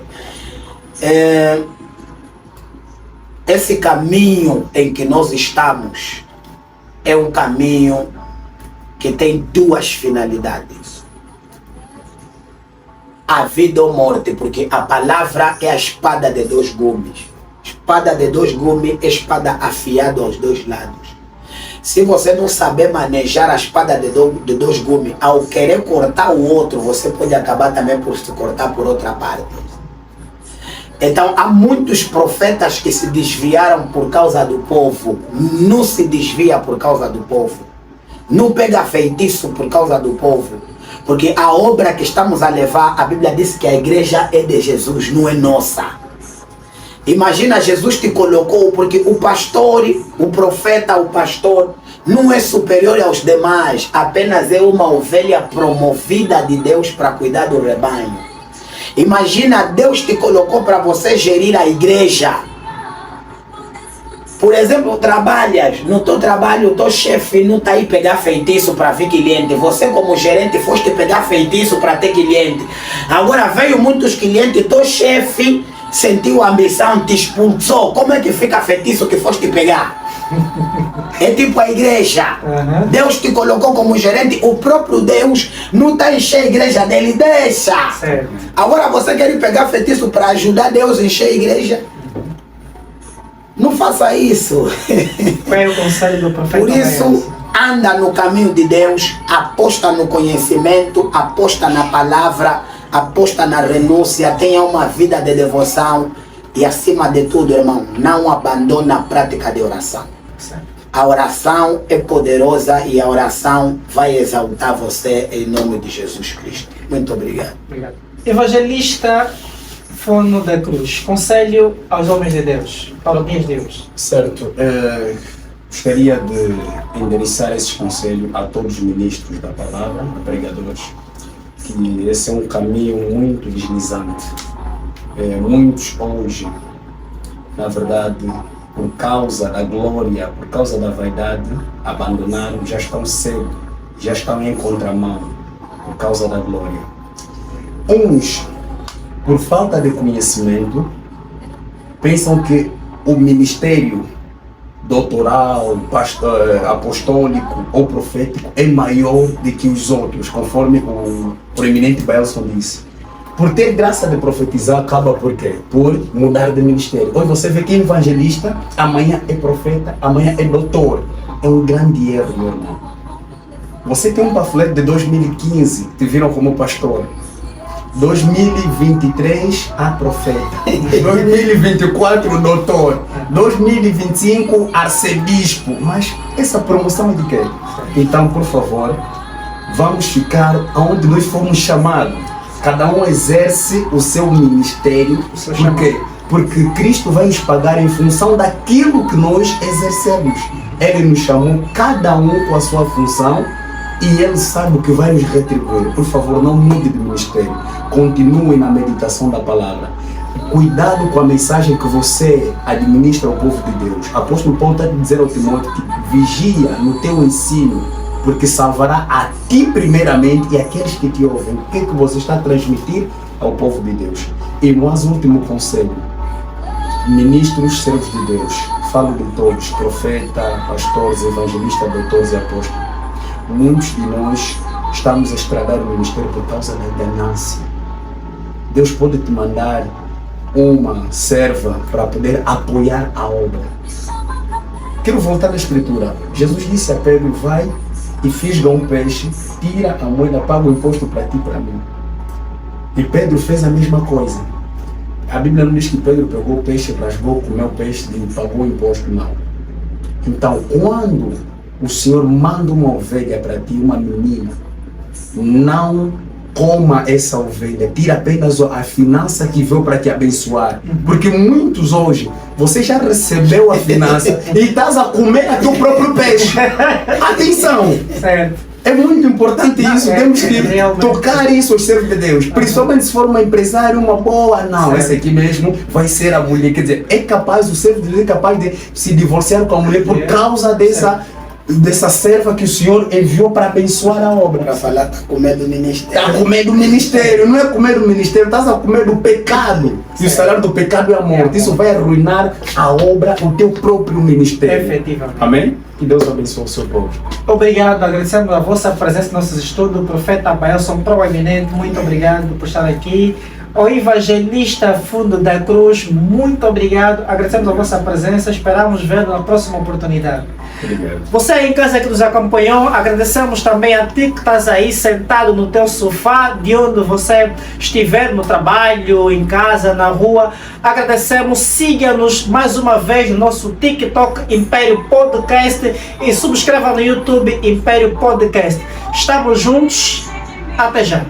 Esse caminho em que nós estamos é um caminho que tem duas finalidades: a vida ou morte, porque a palavra é a espada de dois gumes. Espada de dois gumes é espada afiada aos dois lados. Se você não saber manejar a espada de dois gumes, ao querer cortar o outro, você pode acabar também por se cortar por outra parte. Então há muitos profetas que se desviaram por causa do povo. Não se desvia por causa do povo. Não pega feitiço por causa do povo. Porque a obra que estamos a levar, a Bíblia diz que a igreja é de Jesus, não é nossa. Imagina, Jesus te colocou, porque o pastor, o profeta, o pastor, não é superior aos demais. Apenas é uma ovelha promovida de Deus para cuidar do rebanho. Imagina, Deus te colocou para você gerir a igreja. Por exemplo, trabalhas, no teu trabalho, o teu chefe não está aí pegar feitiço para vir cliente. Você como gerente foste pegar feitiço para ter cliente. Agora veio muitos clientes, teu chefe sentiu a ambição, te expulsou. Como é que fica feitiço que foste pegar? É tipo a igreja. Deus te colocou como gerente, o próprio Deus não está a encher a igreja dele, deixa. Certo. Agora você quer pegar feitiço para ajudar Deus a encher a igreja? Não faça isso. Qual é o conselho do profeta? Por isso, anda no caminho de Deus, aposta no conhecimento, aposta na palavra, aposta na renúncia, tenha uma vida de devoção e, acima de tudo, irmão, não abandone a prática de oração. A oração é poderosa e a oração vai exaltar você em nome de Jesus Cristo. Muito obrigado. Obrigado. Evangelista Fono da Cruz, conselho aos homens de Deus, para o dia de Deus. Certo. Gostaria de endereçar esse conselho a todos os ministros da palavra, pregadores, que esse é um caminho muito deslizante. Muitos hoje na verdade, por causa da glória, por causa da vaidade, abandonaram, já estão cegos, já estão em contramão, por causa da glória. Uns, por falta de conhecimento, pensam que o ministério doutoral, apostólico ou profético é maior do que os outros, conforme o proeminente Belson disse. Por ter graça de profetizar, acaba por quê? Por mudar de ministério. Hoje você vê que é evangelista, amanhã é profeta, amanhã é doutor. É um grande erro, meu irmão. Você tem um panfleto de 2015, te viram como pastor. 2023, profeta. 2024, doutor. 2025, arcebispo. Mas essa promoção é de quê? Então, por favor, vamos ficar onde nós fomos chamados. Cada um exerce o seu ministério. Por quê? Porque Cristo vai nos pagar em função daquilo que nós exercemos. Ele nos chamou, cada um com a sua função, e Ele sabe o que vai nos retribuir. Por favor, não mude de ministério. Continue na meditação da palavra. Cuidado com a mensagem que você administra ao povo de Deus. Apóstolo Paulo está a dizer ao Timóteo que vigia no teu ensino, porque salvará a ti primeiramente e aqueles que te ouvem. O que você está a transmitir ao povo de Deus? E mais último conselho: ministros, servos de Deus, falo de todos, profeta, pastores, evangelistas, doutores e apóstolos. Muitos de nós estamos a estragar o ministério por causa da ganância. Deus pode te mandar uma serva para poder apoiar a obra. Quero voltar na escritura. Jesus disse a Pedro: vai e fisga um peixe, tira a moeda, paga o imposto para ti e para mim. E Pedro fez a mesma coisa. A Bíblia não diz que Pedro pegou o peixe, rasgou, comeu o peixe e pagou o imposto, não. Então, quando o Senhor manda uma ovelha para ti, uma menina, não coma essa ovelha, tira apenas a finança que veio para te abençoar. Porque muitos hoje, você já recebeu a finança e estás a comer a teu próprio peixe. Atenção! Certo. É muito importante isso, temos que tocar isso aos servos de Deus. Principalmente se for uma empresária, uma boa, não, essa aqui mesmo vai ser a mulher. Quer dizer, é capaz, o servo de Deus é capaz de se divorciar com a mulher por causa dessa serva que o Senhor enviou para abençoar a obra. Para falar, está com medo do ministério. Está com medo do ministério, não é comer do ministério, estás a comer do pecado. E o salário do pecado é a morte. Isso vai arruinar a obra, o teu próprio ministério. Efetivamente. Amém? Que Deus abençoe o seu povo. Obrigado, agradecemos a vossa presença em nossos estudos. Profeta Belson, proeminente, muito obrigado por estar aqui. Ao evangelista Fundo da Cruz, muito obrigado. Agradecemos a vossa presença, esperamos vê-lo na próxima oportunidade. Obrigado. Você em casa que nos acompanhou, agradecemos também a ti que estás aí sentado no teu sofá, de onde você estiver, no trabalho, em casa, na rua. Agradecemos, siga-nos mais uma vez no nosso TikTok Império Podcast e subscreva no YouTube Império Podcast. Estamos juntos, até já.